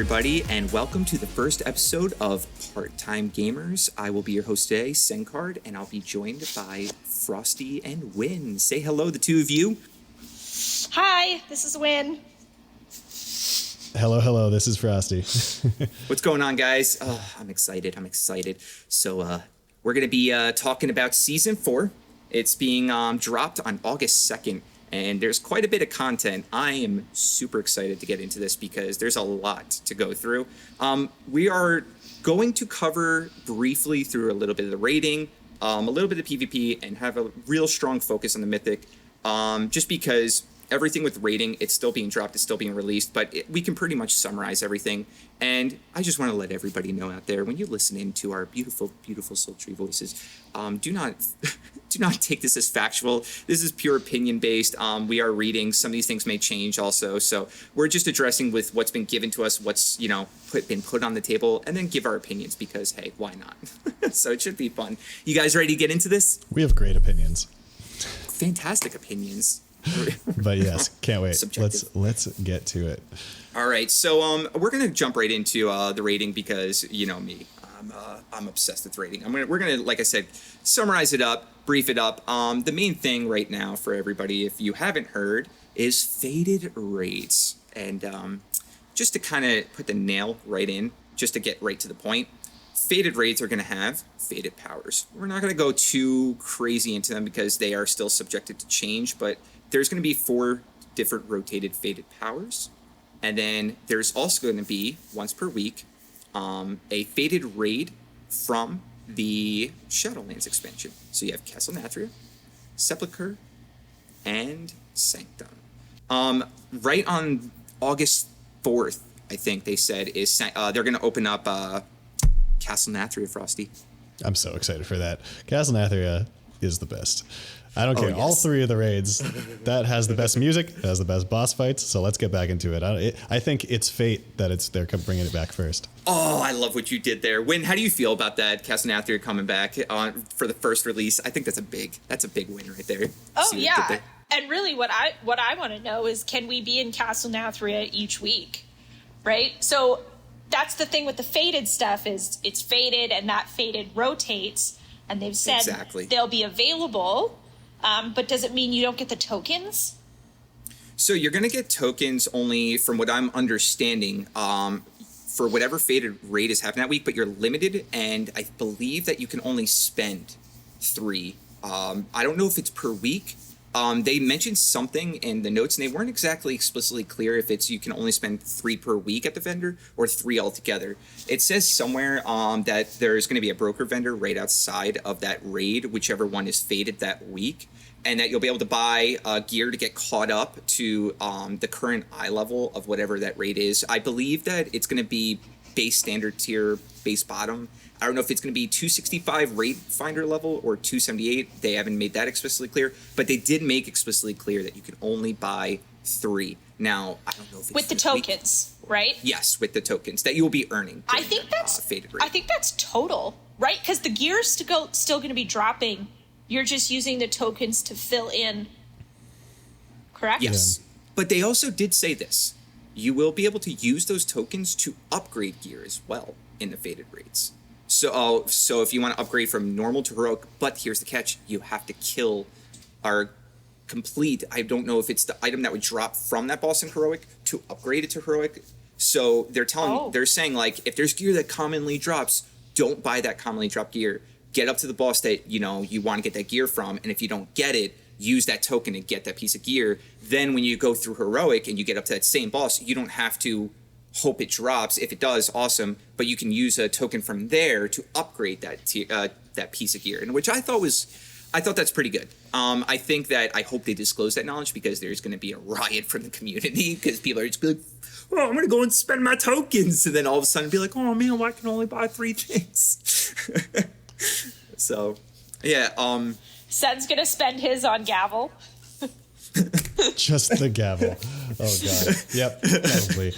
everybody, and welcome to the first episode of Part-Time Gamers. I will be your host today, Sencard, and I'll be joined by Frosty and Win. Say hello, the two of you. Hi, this is Win. Hello, this is Frosty. What's going on, guys? I'm excited. So, we're going to be talking about Season 4. It's being dropped on August 2nd. And there's quite a bit of content. I am super excited to get into this because there's a lot to go through. We are going to cover briefly through a little bit of the raiding, a little bit of PvP, and have a real strong focus on the Mythic. Just because everything with raiding, it's still being dropped, it's still being released, but we can pretty much summarize everything. And I just want to let everybody know out there, when you listen in to our beautiful, beautiful sultry voices, do not take this as factual. This is pure opinion based. We are reading. Some of these things may change also. So we're just addressing with what's been given to us, what's, been put on the table, and then give our opinions because, hey, why not? So it should be fun. You guys ready to get into this? We have great opinions. Fantastic opinions. But yes, can't wait. Subjective. Let's get to it. All right, so we're gonna jump right into the rating because you know me, I'm obsessed with rating. We're gonna, like I said, summarize it up, brief it up. The main thing right now for everybody, if you haven't heard, is faded raids, and just to kind of put the nail right in, just to get right to the point. Faded raids are going to have faded powers. We're not going to go too crazy into them because they are still subjected to change, but there's going to be 4 different rotated faded powers. And then there's also going to be, once per week, a faded raid from the Shadowlands expansion. So you have Castle Nathria, Sepulchre, and Sanctum. Right on August 4th, I think they said, is they're going to open up Castle Nathria, Frosty. I'm so excited for that. Castle Nathria is the best. I don't care. Yes. All 3 of the raids, that has the best music, that has the best boss fights. So let's get back into it. I think it's fate that they're bringing it back first. Oh, I love what you did there. Win, how do you feel about that? Castle Nathria coming back for the first release. I think that's a big win right there. Oh, yeah. And really what I want to know is, can we be in Castle Nathria each week? Right? So that's the thing with the faded stuff, is it's faded and that faded rotates, and they've said they'll be available, but does it mean you don't get the tokens? So you're going to get tokens only, from what I'm understanding, for whatever faded raid is happening that week, but you're limited, and I believe that you can only spend 3. I don't know if it's per week. They mentioned something in the notes, and they weren't exactly explicitly clear if it's you can only spend 3 per week at the vendor or 3 altogether. It says somewhere that there's going to be a broker vendor right outside of that raid, whichever one is faded that week, and that you'll be able to buy gear to get caught up to the current eye level of whatever that raid is. I believe that it's going to be base standard tier, base bottom. I don't know if it's going to be 265 raid finder level or 278. They haven't made that explicitly clear, but they did make explicitly clear that you can only buy 3. Now, I don't know if it's with the tokens, right? Yes, with the tokens that you'll be earning. I think that's faded raid. I think that's total, right? Because the gear's still going to be dropping. You're just using the tokens to fill in. Correct? Yes, but they also did say this: you will be able to use those tokens to upgrade gear as well in the faded raids. So if you want to upgrade from normal to heroic, but here's the catch: you have to kill or complete. I don't know if it's the item that would drop from that boss in heroic to upgrade it to heroic. So they're saying, like, if there's gear that commonly drops, don't buy that commonly dropped gear. Get up to the boss that you want to get that gear from, and if you don't get it, use that token to get that piece of gear. Then when you go through heroic and you get up to that same boss, you don't have to hope it drops. If it does, awesome, but you can use a token from there to upgrade that piece of gear, and which I thought that's pretty good. I think that I hope they disclose that knowledge, because there's going to be a riot from the community, because people are just like, oh, I'm going to go and spend my tokens, and then all of a sudden be like, oh man, well, I can only buy 3 things. So yeah, Sen's gonna spend his on gavel. Just the gavel. Oh god. Yep, probably.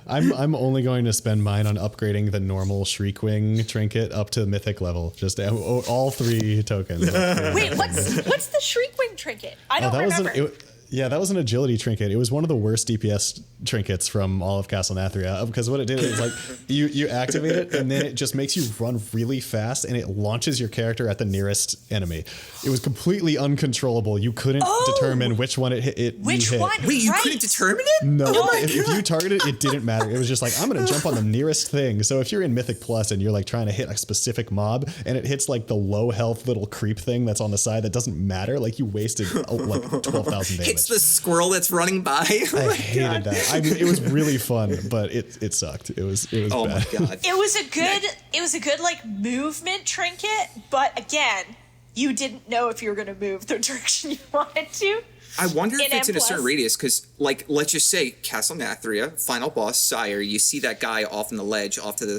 I'm only going to spend mine on upgrading the normal Shriekwing trinket up to mythic level. Just all 3 tokens. Wait, what's the Shriekwing trinket? I don't remember. Yeah, that was an agility trinket. It was one of the worst DPS trinkets from all of Castle Nathria, because what it did is like you activate it and then it just makes you run really fast and it launches your character at the nearest enemy. It was completely uncontrollable. You couldn't determine which one it hit. Which one? Wait, you couldn't determine it? No, Oh my if you targeted it, it didn't matter. It was just like, I'm going to jump on the nearest thing. So if you're in Mythic Plus and you're like trying to hit a specific mob and it hits like the low health little creep thing that's on the side that doesn't matter, like you wasted like 12,000 damage. It's the squirrel that's running by. I hated that. I mean, it was really fun, but it sucked. It was Oh bad. my god. It was a good like movement trinket, but again, you didn't know if you were going to move the direction you wanted to. I wonder if it's in a certain M+. radius, because, like, let's just say Castle Nathria, final boss, Sire, you see that guy off on the ledge, off to the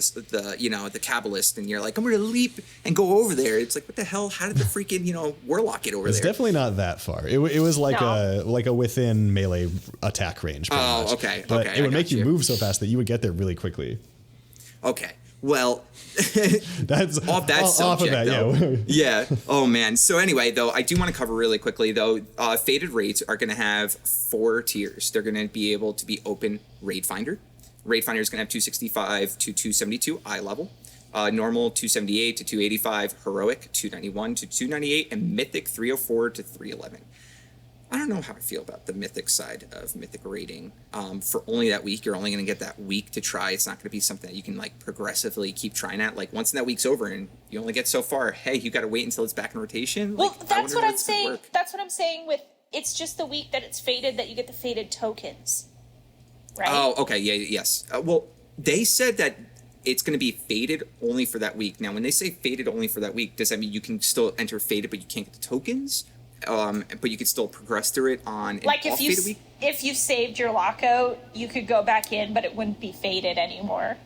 Kabbalist, and you're like, I'm going to leap and go over there. It's like, what the hell? How did the freaking, Warlock get over It's there? definitely not that far. It was like No. a within melee attack range. Pretty much. Okay. But Okay, it would I make got you move so fast that you would get there really quickly. Okay. Well, That's off that subject, of that, though. yeah. Yeah. Oh, man. So anyway, though, I do want to cover really quickly, though. Fated raids are going to have 4 tiers. They're going to be able to be open Raid Finder. Raid Finder is going to have 265 to 272 eye level. Normal 278 to 285. Heroic 291 to 298. And Mythic 304 to 311. I don't know how I feel about the Mythic side of Mythic rating. For only that week, you're only going to get that week to try. It's not going to be something that you can like progressively keep trying at. Like once that week's over and you only get so far, hey, you got to wait until it's back in rotation. Well, Like, I that's wonder what how I'm it's gonna saying. work. That's what I'm saying with it's just the week that it's fated that you get the fated tokens. Right? Oh, okay. Yeah, yes. Well, they said that it's going to be fated only for that week. Now, when they say fated only for that week, does that mean you can still enter fated, but you can't get the tokens? But you could still progress through it on an Like off-fated week? if you saved your lockout, you could go back in, but it wouldn't be fated anymore.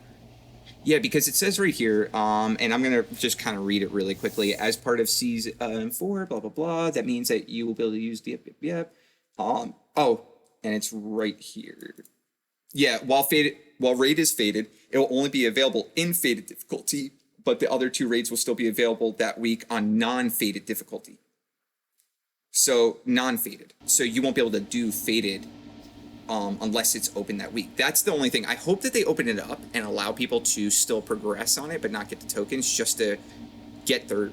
Yeah, because it says right here, and I'm going to just kind of read it really quickly. As part of Season 4, blah, blah, blah, that means that you will be able to use the... and it's right here. Yeah, while raid is fated, it will only be available in fated difficulty, but the other 2 raids will still be available that week on non-fated difficulty. So, non-fated. So you won't be able to do fated unless it's open that week. That's the only thing. I hope that they open it up and allow people to still progress on it, but not get the tokens, just to get their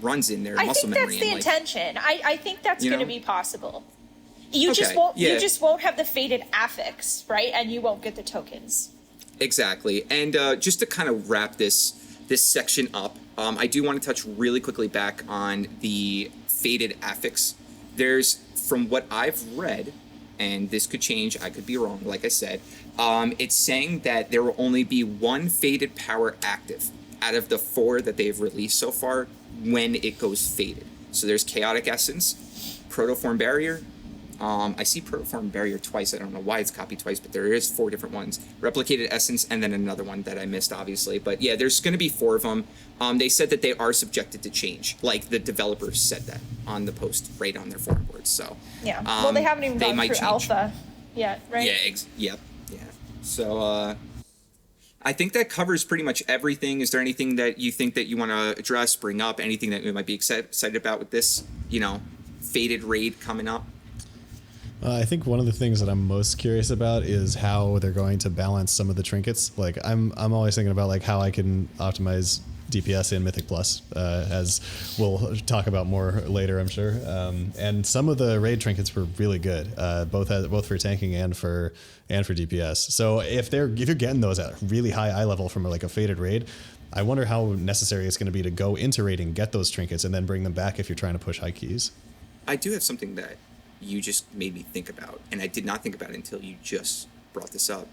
runs in, their muscle memory. I think that's the intention. I think that's going to be possible. You just Okay, won't. yeah. You just won't have the fated affix, right? And you won't get the tokens. Exactly. And just to kind of wrap this section up, I do want to touch really quickly back on the fated affix. There's, from what I've read, and this could change, I could be wrong, like I said, it's saying that there will only be 1 fated power active out of the 4 that they've released so far when it goes fated. So there's Chaotic Essence, Protoform Barrier. I see Protoform Barrier twice. I don't know why it's copied twice, but there is 4 different ones. Replicated Essence, and then another one that I missed, obviously. But yeah, there's going to be 4 of them. They said that they are subjected to change. Like, the developers said that on the post right on their forum boards. So Yeah. Well, they haven't even gone might through change. alpha yet, right? Yeah, yeah. So I think that covers pretty much everything. Is there anything that you think that you want to address, bring up, anything that you might be excited about with this, fated raid coming up? I think one of the things that I'm most curious about is how they're going to balance some of the trinkets. Like I'm always thinking about like how I can optimize DPS in Mythic Plus, as we'll talk about more later, I'm sure. And some of the raid trinkets were really good, both for tanking and for DPS. So if you're getting those at really high eye level from like a fated raid, I wonder how necessary it's going to be to go into raiding, get those trinkets, and then bring them back if you're trying to push high keys. I do have something that you just made me think about, and I did not think about it until you just brought this up.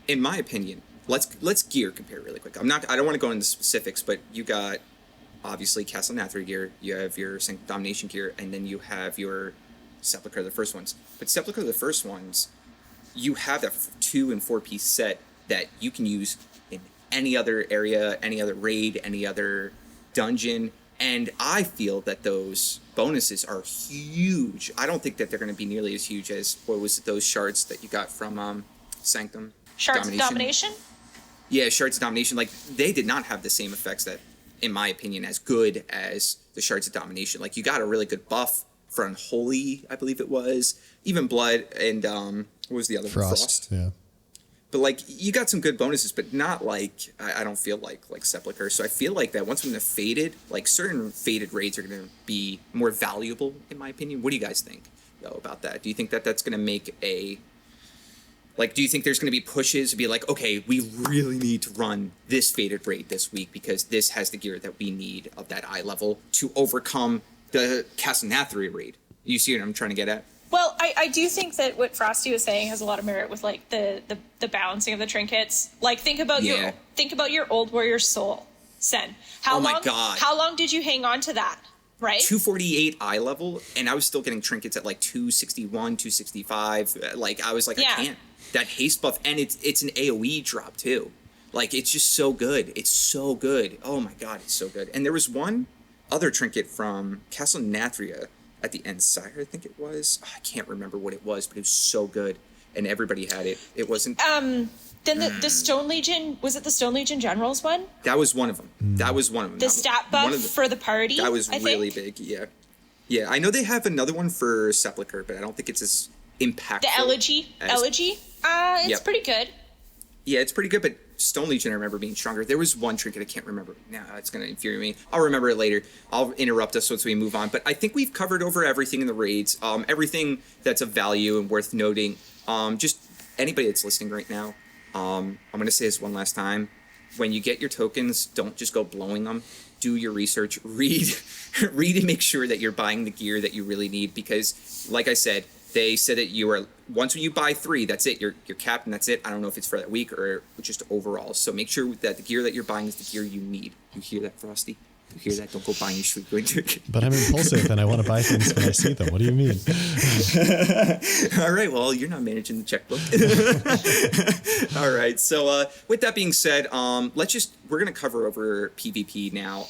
In my opinion, let's gear compare really quick. I don't want to go into specifics, but you got obviously Castle Nathria gear, you have your Sanctum Domination gear, and then you have your Sepulchre of the First Ones. But Sepulchre of the First Ones, you have that 2 and 4 piece set that you can use in any other area, any other raid, any other dungeon. And I feel that those bonuses are huge. I don't think that they're going to be nearly as huge as, what was it, those shards that you got from Sanctum? Shards of Domination? Yeah, Shards of Domination. Like, they did not have the same effects that, in my opinion, as good as the Shards of Domination. Like, you got a really good buff for Unholy, I believe it was. Even Blood and what was the other one? Frost. Yeah. But like you got some good bonuses, but not like I don't feel like Sepulcher. So I feel like that once we're in the Fated, like certain Fated raids are going to be more valuable, in my opinion. What do you guys think though about that? Do you think that that's going to make a do you think there's going to be pushes to be like, okay, we really need to run this Fated raid this week because this has the gear that we need of that eye level to overcome the Castle Nathria raid? You see what I'm trying to get at? Well, I do think that what Frosty was saying has a lot of merit with like the balancing of the trinkets. Like think about your Old Warrior Soul, Sen. My God. How long did you hang on to that? Right? 248 eye level, and I was still getting trinkets at like 261, 265. Like I was like, I can't. That haste buff, and it's an AoE drop too. Like it's just so good. It's so good. Oh my God, it's so good. And there was one other trinket from Castle Nathria at the end sire, I think it was. I can't remember what it was, but it was so good, and everybody had it. It wasn't. Then the Stone Legion, was it the Stone Legion Generals one? That was one of them. That was one of them. The stat buff for the party. That was really big. Yeah, yeah. I know they have another one for Sepulcher, but I don't think it's as impactful. The Elegy. It's pretty good. Yeah, it's pretty good, but Stone Legion I remember being stronger. There was one trinket I can't remember. Now it's going to infuriate me. I'll remember it later. I'll interrupt us once we move on. But I think we've covered over everything in the raids. Everything that's of value and worth noting. Just anybody that's listening right now, I'm going to say this one last time. When you get your tokens, don't just go blowing them. Do your research. Read and make sure that you're buying the gear that you really need. Because, like I said, they said that you are once you buy 3, that's it. You're capped, and that's it. I don't know if it's for that week or just overall. So make sure that the gear that you're buying is the gear you need. You hear that, Frosty? You hear that? Don't go buying your sweet gear. But I'm impulsive, and I want to buy things when I see them. What do you mean? All right. Well, you're not managing the checkbook. All right. So with that being said, we're gonna cover over PvP now.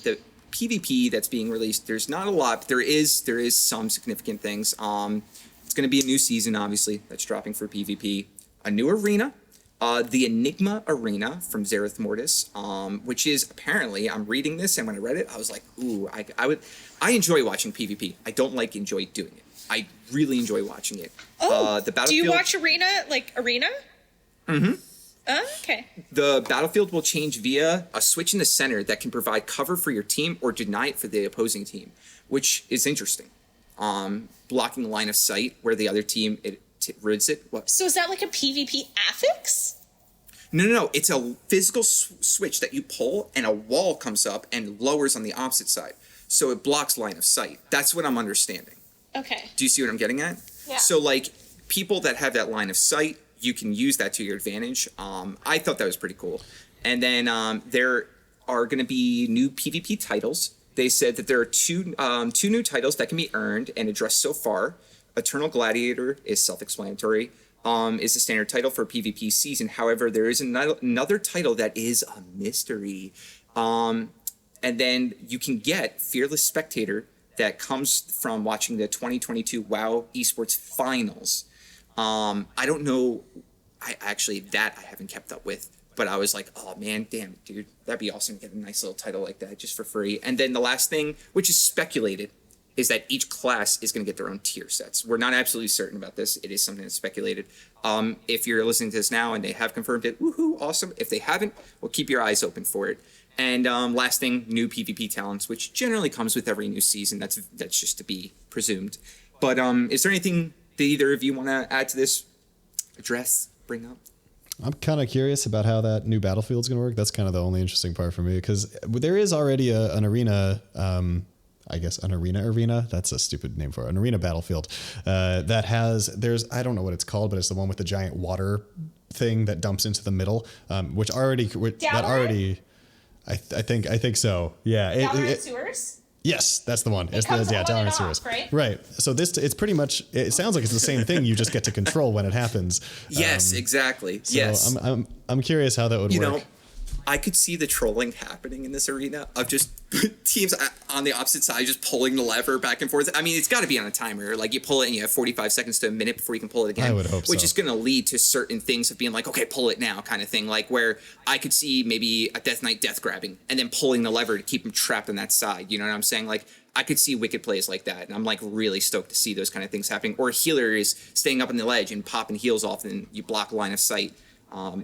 The PvP that's being released, there's not a lot, but there is some significant things. It's going to be a new season, obviously, that's dropping for PvP. A new arena, the Enigma Arena from Zereth Mortis, which is apparently, I'm reading this, and when I read it, I was like, ooh, I enjoy watching PvP. I don't enjoy doing it. I really enjoy watching it. Oh, the Battlefield, do you watch Arena? Mm-hmm. Okay. The battlefield will change via a switch in the center that can provide cover for your team or deny it for the opposing team, which is interesting. Blocking line of sight where the other team rids it. What? So is that like a PvP affix? No. It's a physical switch that you pull, and a wall comes up and lowers on the opposite side. So it blocks line of sight. That's what I'm understanding. Okay. Do you see what I'm getting at? Yeah. So people that have that line of sight, you can use that to your advantage. I thought that was pretty cool. And then there are going to be new PvP titles. They said that there are two new titles that can be earned and addressed so far. Eternal Gladiator is self-explanatory. Is the standard title for PvP season. However, there is another title that is a mystery. And then you can get Fearless Spectator that comes from watching the 2022 WoW Esports Finals. I don't know. I haven't kept up with, but I was like, oh man, damn, dude, that'd be awesome to get a nice little title like that just for free. And then the last thing, which is speculated, is that each class is going to get their own tier sets. We're not absolutely certain about this. It is something that's speculated. If you're listening to this now and they have confirmed it, woohoo, awesome. If they haven't, well, keep your eyes open for it. And last thing, new PvP talents, which generally comes with every new season. That's just to be presumed. But is there anything that either of you want to add to this, address, bring up? I'm kind of curious about how that new battlefield's going to work. That's kind of the only interesting part for me, because there is already an arena, I guess an arena. That's a stupid name for it. An arena battlefield that there's, I don't know what it's called, but it's the one with the giant water thing that dumps into the middle, I think so. Yeah. Dalaran Sewers? Yes, that's the one. It's the Dalaran Sewers. Right. So it's pretty much, it sounds like it's the same thing. You just get to control when it happens. Yes, exactly. So yes. I'm curious how that would work. I could see the trolling happening in this arena of just teams on the opposite side just pulling the lever back and forth. I mean, it's got to be on a timer. Like, you pull it and you have 45 seconds to a minute before you can pull it again. I would hope which so. is going to lead to certain things of being like, okay, pull it now kind of thing. Like, where I could see maybe a Death Knight death grabbing and then pulling the lever to keep him trapped on that side. You know what I'm saying? Like, I could see wicked plays like that. And I'm like really stoked to see those kind of things happening. Or a healer is staying up on the ledge and popping heals off and you block line of sight.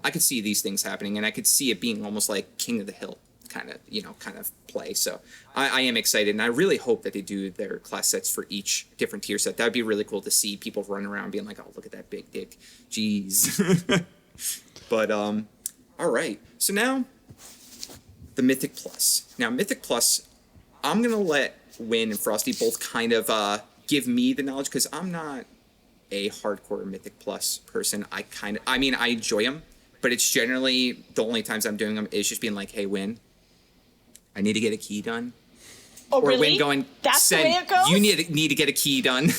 I could see these things happening, and I could see it being almost like King of the Hill kind of play. So I am excited, and I really hope that they do their class sets for each different tier set. That would be really cool to see people run around being like, oh, look at that big dick. Jeez. But, all right. So now, the Mythic Plus. Now, Mythic Plus, I'm going to let Win and Frosty both kind of give me the knowledge, because I'm not a hardcore Mythic Plus person. I enjoy them, but it's generally the only times I'm doing them is just being like, hey, Win, I need to get a key done. Oh, or really? Win going, that's Sen, the way it goes? you need to get a key done.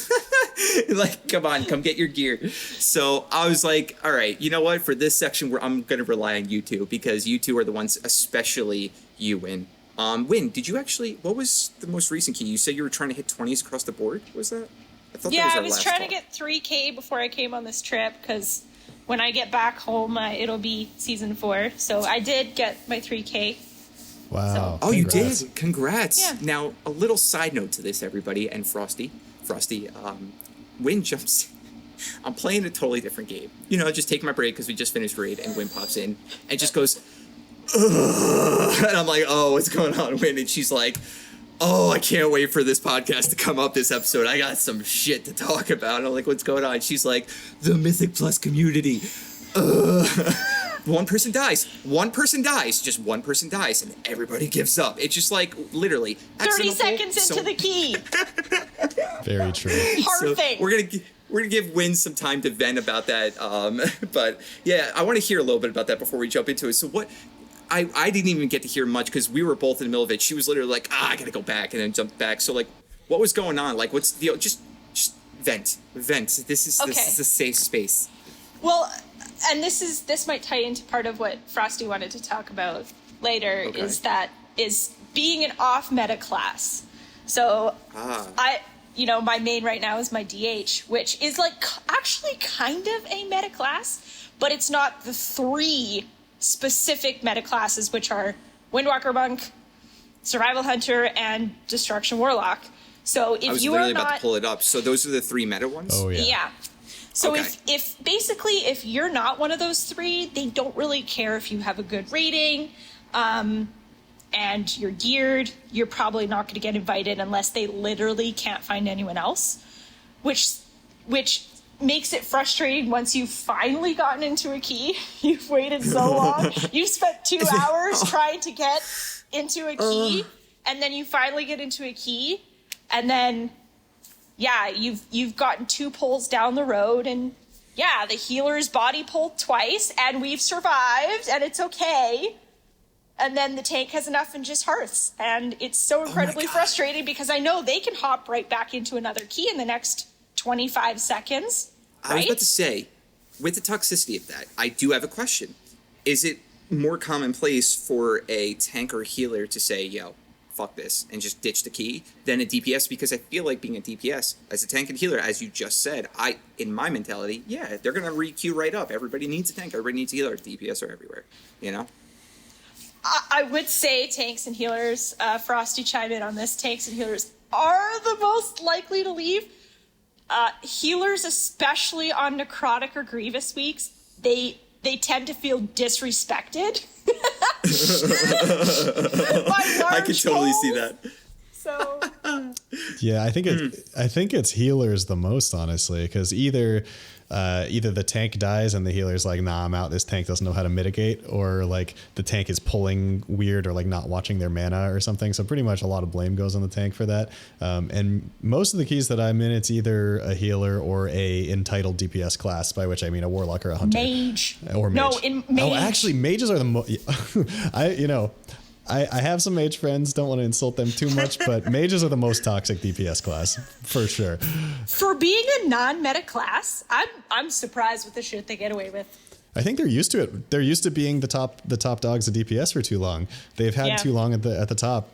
Like, come on, come get your gear. So I was like, all right, you know what? For this section, I'm going to rely on you two, because you two are the ones, especially you, Win. Win, did you actually, what was the most recent key? You said you were trying to hit 20s across the board? Was that? I was trying to get 3K before I came on this trip, because when I get back home, it'll be season 4. So I did get my 3K. Wow. So. Oh, Congrats. you did? Congrats. Yeah. Now, a little side note to this, everybody, and Frosty, Win jumps. I'm playing a totally different game. You know, just taking my break because we just finished raid, and Win pops in and just goes, ugh. And I'm like, oh, what's going on, Win? And she's like, oh, I can't wait for this podcast to come up this episode. I got some shit to talk about. And I'm like, what's going on? She's like, the Mythic Plus community. One person dies, just one person dies, and everybody gives up. It's just like, literally, 30 seconds into the key. Very true. Hard thing. We're gonna give Win some time to vent about that. But yeah, I want to hear a little bit about that before we jump into it. So what? I didn't even get to hear much because we were both in the middle of it. She was literally like, I gotta go back, and then jumped back. So like, what was going on? Like, what's the just vent. This is a safe space. Well, and this might tie into part of what Frosty wanted to talk about later. Okay. is being an off meta class. So my main right now is my DH, which is like actually kind of a meta class, but it's not the 3 specific meta classes, which are Windwalker Monk, Survival Hunter, and Destruction Warlock. So if you are not, about to pull it up. So those are the 3 meta ones. Oh yeah. yeah. So Okay. if you're not one of those 3, they don't really care if you have a good rating, and you're geared. You're probably not going to get invited unless they literally can't find anyone else, which makes it frustrating once you've finally gotten into a key. You've waited so long. You've spent 2 hours trying to get into a key, and then you finally get into a key, and then you've gotten 2 pulls down the road, and the healer's body pulled twice, and we've survived, and it's okay. And then the tank has enough and just hearths, and it's so incredibly frustrating because I know they can hop right back into another key in the next 25 seconds. I was about to say, with the toxicity of that, I do have a question. Is it more commonplace for a tank or healer to say, yo, fuck this, and just ditch the key than a DPS? Because I feel like being a DPS, as a tank and healer, as you just said, in my mentality, they're going to re-queue right up. Everybody needs a tank, everybody needs a healer. DPS are everywhere, you know? I would say tanks and healers, Frosty chime in on this, tanks and healers are the most likely to leave. Healers, especially on necrotic or grievous weeks, they tend to feel disrespected. I can totally see that. So Yeah, I think it's healers the most, honestly, because either the tank dies and the healer's like, nah, I'm out, this tank doesn't know how to mitigate, or like the tank is pulling weird or like not watching their mana or something. So pretty much a lot of blame goes on the tank for that. And most of the keys that I'm in, it's either a healer or a entitled DPS class, by which I mean a warlock or a hunter. mage. Or mage. No, in mage. Oh, actually, mages are the I have some mage friends, don't want to insult them too much, but mages are the most toxic DPS class, for sure. For being a non-meta class, I'm surprised with the shit they get away with. I think they're used to it. They're used to being the top dogs of DPS for too long. They've had too long at the top.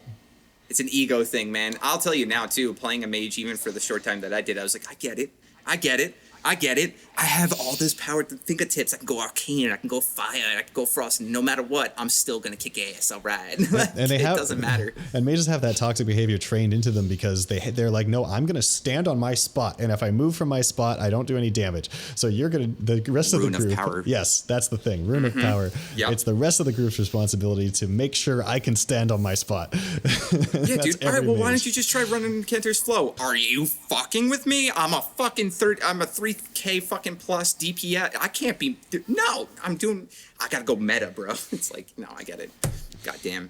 It's an ego thing, man. I'll tell you now, too, playing a mage, even for the short time that I did, I was like, I get it. I have all this power at the fingertips. I can go arcane, I can go fire, I can go frost. No matter what, I'm still going to kick ass, all right? And it doesn't matter. And mages have that toxic behavior trained into them because they're like, no, I'm going to stand on my spot. And if I move from my spot, I don't do any damage. So you're going to, the rest Rune of the group. Power. Yes, that's the thing. Rune of power. Yep. It's the rest of the group's responsibility to make sure I can stand on my spot. Yeah, dude. All right, well, why don't you just try running Kenter's Flow? Are you fucking with me? I'm a 3K fucking plus DPS. I can't be. No, I gotta go meta, bro. It's like, no, I get it. Goddamn.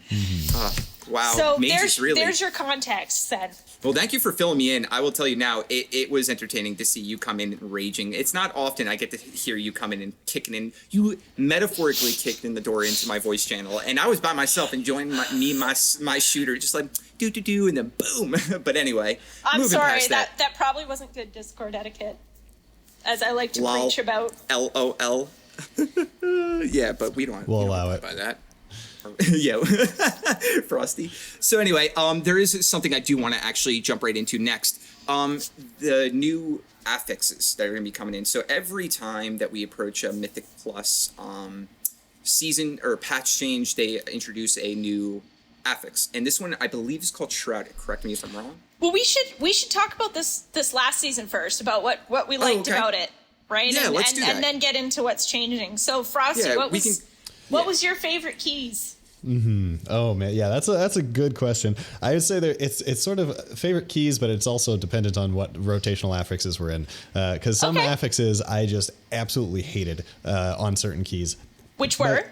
Wow. So there's your context then. Well, thank you for filling me in. I will tell you now, it was entertaining to see you come in raging. It's not often I get to hear you come in and kicking in. You metaphorically kicked in the door into my voice channel, and I was by myself enjoying my shooter, just like do, and then boom. But anyway, I'm moving sorry, past that probably wasn't good Discord etiquette, as I like to preach about. LOL. Yeah, but we don't. We'll allow it by that. Yeah, Frosty. So anyway, there is something I do want to actually jump right into next. The new affixes that are going to be coming in. So every time that we approach a Mythic Plus season or patch change, they introduce a new affix, and this one I believe is called Shrouded. Correct me if I'm wrong. Well, we should talk about this last season first, about what we liked about it, right? Yeah, let's do that. And then get into what's changing. So Frosty, what was your favorite keys? Oh man, yeah, that's a good question. I would say that it's sort of favorite keys, but it's also dependent on what rotational affixes we're in. Because some affixes I just absolutely hated on certain keys. Which were?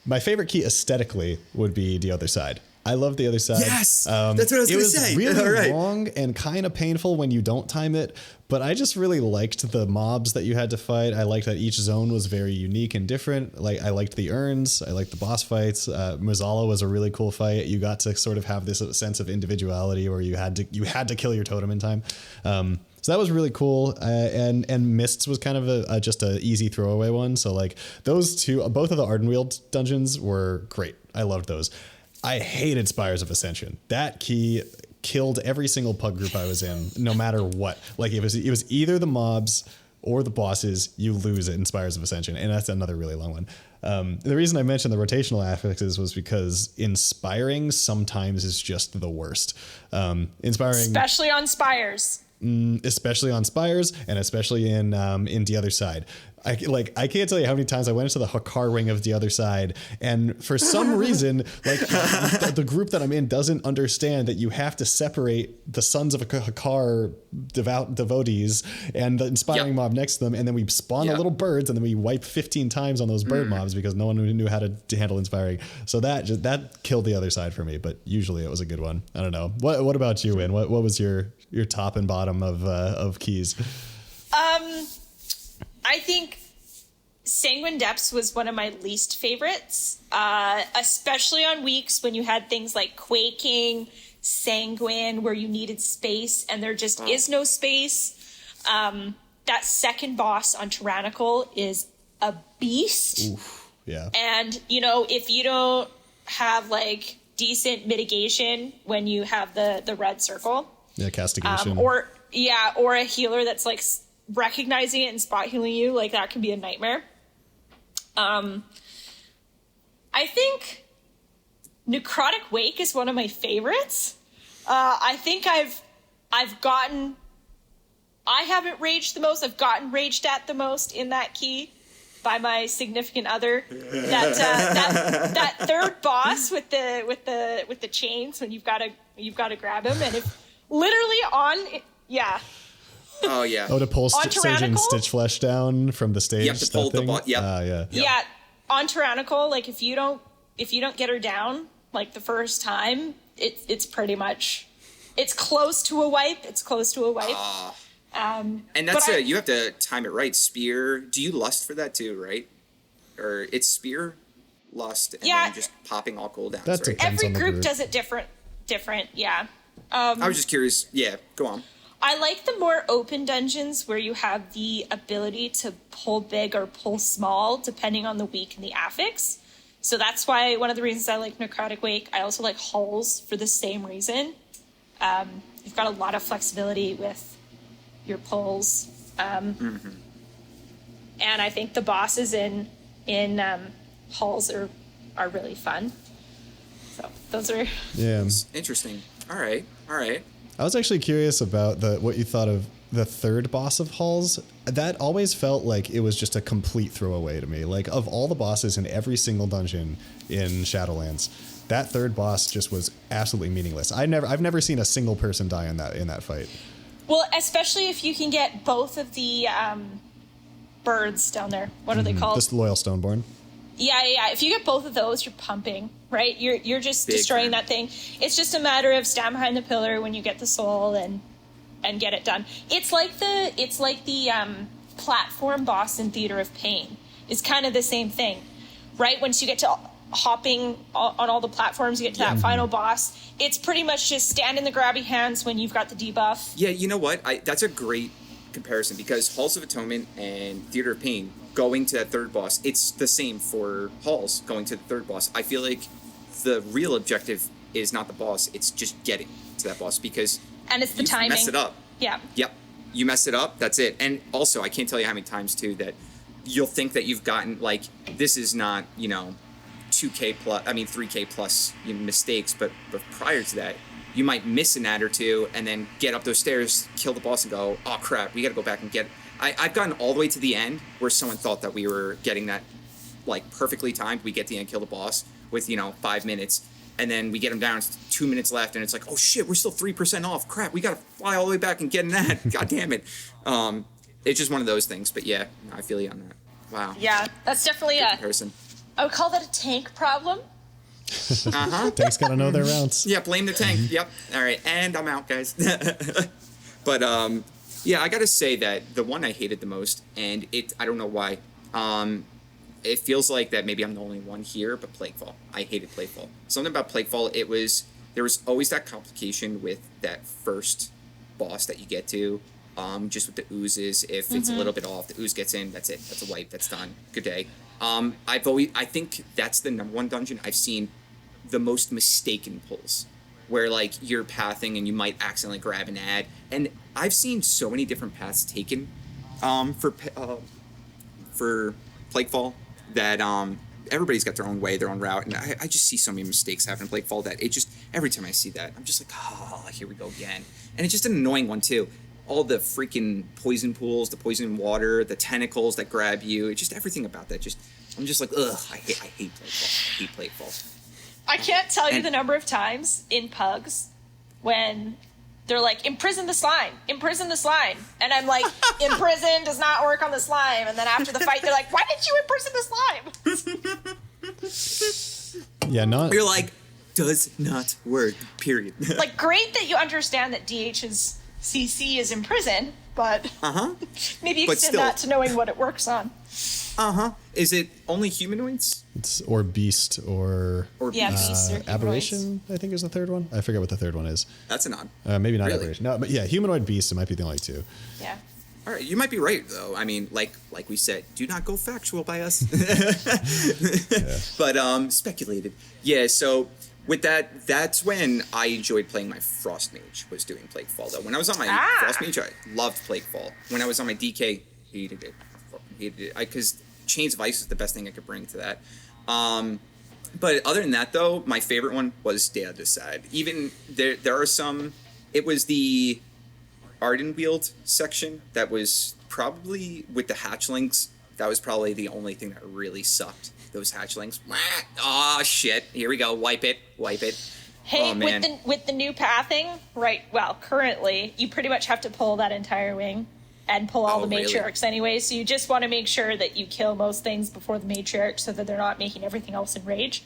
My favorite key aesthetically would be The Other Side. I love The Other Side. Yes, that's what I was going to say. It was really long and kind of painful when you don't time it, but I just really liked the mobs that you had to fight. I liked that each zone was very unique and different. Like, I liked the urns. I liked the boss fights. Mazzala was a really cool fight. You got to sort of have this sense of individuality where you had to kill your totem in time. So that was really cool, and Mists was kind of just a easy throwaway one. So like those two, both of the Ardenweald dungeons were great. I loved those. I hated Spires of Ascension. That key killed every single pug group I was in, no matter what. Like it was either the mobs or the bosses. You lose it in Spires of Ascension, and that's another really long one. The reason I mentioned the rotational affixes was because Inspiring sometimes is just the worst. Especially on Spires. Especially on Spires, and especially in The Other Side. I can't tell you how many times I went into the Hakar wing of The Other Side, and for some reason, like the group that I'm in doesn't understand that you have to separate the Sons of Hakar devotees and the Inspiring mob next to them, and then we spawn the little birds, and then we wipe 15 times on those bird mobs because no one knew how to handle Inspiring. So that killed The Other Side for me, but usually it was a good one. I don't know. What about you, Win? What was your top and bottom of keys? I think Sanguine Depths was one of my least favorites, especially on weeks when you had things like Quaking, Sanguine, where you needed space and there just is no space. That second boss on Tyrannical is a beast. Oof, yeah. And, if you don't have like decent mitigation when you have the red circle. Yeah, castigation. Or a healer that's like recognizing it and spot healing you, like that can be a nightmare. I think Necrotic Wake is one of my favorites. I think I haven't raged the most. I've gotten raged at the most in that key by my significant other. That third boss with the chains when you've got to grab him, and if literally Oh yeah. Oh, to pull Surgeon Stitchflesh down from the stage. You have to pull the bot. Yeah. Yeah. On Tyrannical, like if you don't get her down like the first time, it's pretty much close to a wipe. And that's you have to time it right. Spear. Do you lust for that too, right? Or it's spear, lust, and then just popping all cooldowns. That's right? Every group does it different. Yeah. I was just curious. Yeah, go on. I like the more open dungeons where you have the ability to pull big or pull small depending on the week and the affix. So that's why one of the reasons I like Necrotic Wake. I also like halls for the same reason. You've got a lot of flexibility with your pulls. And I think the bosses in halls are really fun. So those are Interesting. All right. I was actually curious about what you thought of the third boss of Halls. That always felt like it was just a complete throwaway to me. Like, of all the bosses in every single dungeon in Shadowlands, that third boss just was absolutely meaningless. I've never seen a single person die in that fight. well, especially if you can get both of the birds down there. What are they called? This Loyal Stoneborn. Yeah. If you get both of those, you're pumping, right? You're just Big destroying time. that thing. It's just a matter of stand behind the pillar when you get the soul and get it done. It's like the platform boss in Theater of Pain. It's kind of the same thing, right? Once you get to hopping on all the platforms, you get to that final boss. It's pretty much just stand in the grabby hands when you've got the debuff. Yeah, you know what? That's a great comparison because Halls of Atonement and Theater of Pain, going to that third boss, it's the same for Halls going to the third boss. I feel like the real objective is not the boss, it's just getting to that boss because And it's the you timing. mess it up. Yeah. Yep. You mess it up, that's it. And also, I can't tell you how many times, too, that you'll think that you've gotten, like, this is not, 3K plus mistakes, but prior to that, you might miss an ad or two and then get up those stairs, kill the boss, and go, oh, crap, we got to go back and get it. I've gotten all the way to the end where someone thought that we were getting that, like, perfectly timed. We get to the end, kill the boss with, 5 minutes. And then we get him down, it's 2 minutes left, and it's like, oh shit, we're still 3% off. Crap, we gotta fly all the way back and get in that. God damn it. It's just one of those things, but yeah, I feel you on that. Wow. Yeah, that's definitely Good comparison. I would call that a tank problem. Tanks gotta know their rounds. Yeah, blame the tank. Yep. All right, and I'm out, guys. But yeah, I gotta say that the one I hated the most, and I don't know why. It feels like that maybe I'm the only one here, but Plaguefall. I hated Plaguefall. Something about Plaguefall, there was always that complication with that first boss that you get to, just with the oozes. If it's a little bit off, the ooze gets in, that's it. That's a wipe, that's done. Good day. I think that's the number one dungeon I've seen the most mistaken pulls, where like you're pathing and you might accidentally grab an ad. And I've seen so many different paths taken for Plaguefall that everybody's got their own way, their own route, and I just see so many mistakes happen in Plaguefall that it just, every time I see that, I'm just like, oh, here we go again. And it's just an annoying one too. All the freaking poison pools, the poison water, the tentacles that grab you, it's just everything about that. I'm just like, ugh, I hate Plaguefall. I hate Plaguefall. I can't tell you And- the number of times in pugs when they're like, imprison the slime. And I'm like, imprison does not work on the slime. And then after the fight, they're like, why didn't you imprison the slime? Yeah, not. You're like, does not work, period. Like, great that you understand that DH's CC is imprison, but maybe But extend still. that to knowing what it works on. Is it only humanoids? It's or beast or Yeah, beasts or humanoids. aberration. I think is the third one. I forget what the third one is. That's an odd. Maybe not Really? aberration. No, but yeah, humanoid beast. It might be the only two. Yeah. All right, you might be right though. I mean, like we said, do not go factual by us. But speculated. Yeah. So with that, that's when I enjoyed playing my Frost Mage. Was doing Plaguefall though. When I was on my Frost Mage, I loved Plaguefall. When I was on my DK, hated it. Fucking hated it. Because Chains of Ice is the best thing I could bring to that. But other than that though, my favorite one was Day of the Sad. Even there are some. It was the Ardenweald section that was probably with the hatchlings. That was probably the only thing that really sucked. Those hatchlings. Oh shit! Here we go. Wipe it. Hey, Oh, man. with the new pathing, right? Well, currently you pretty much have to pull that entire wing and pull all Oh, the really? matriarchs anyway. So you just want to make sure that you kill most things before the matriarch, so that they're not making everything else enrage.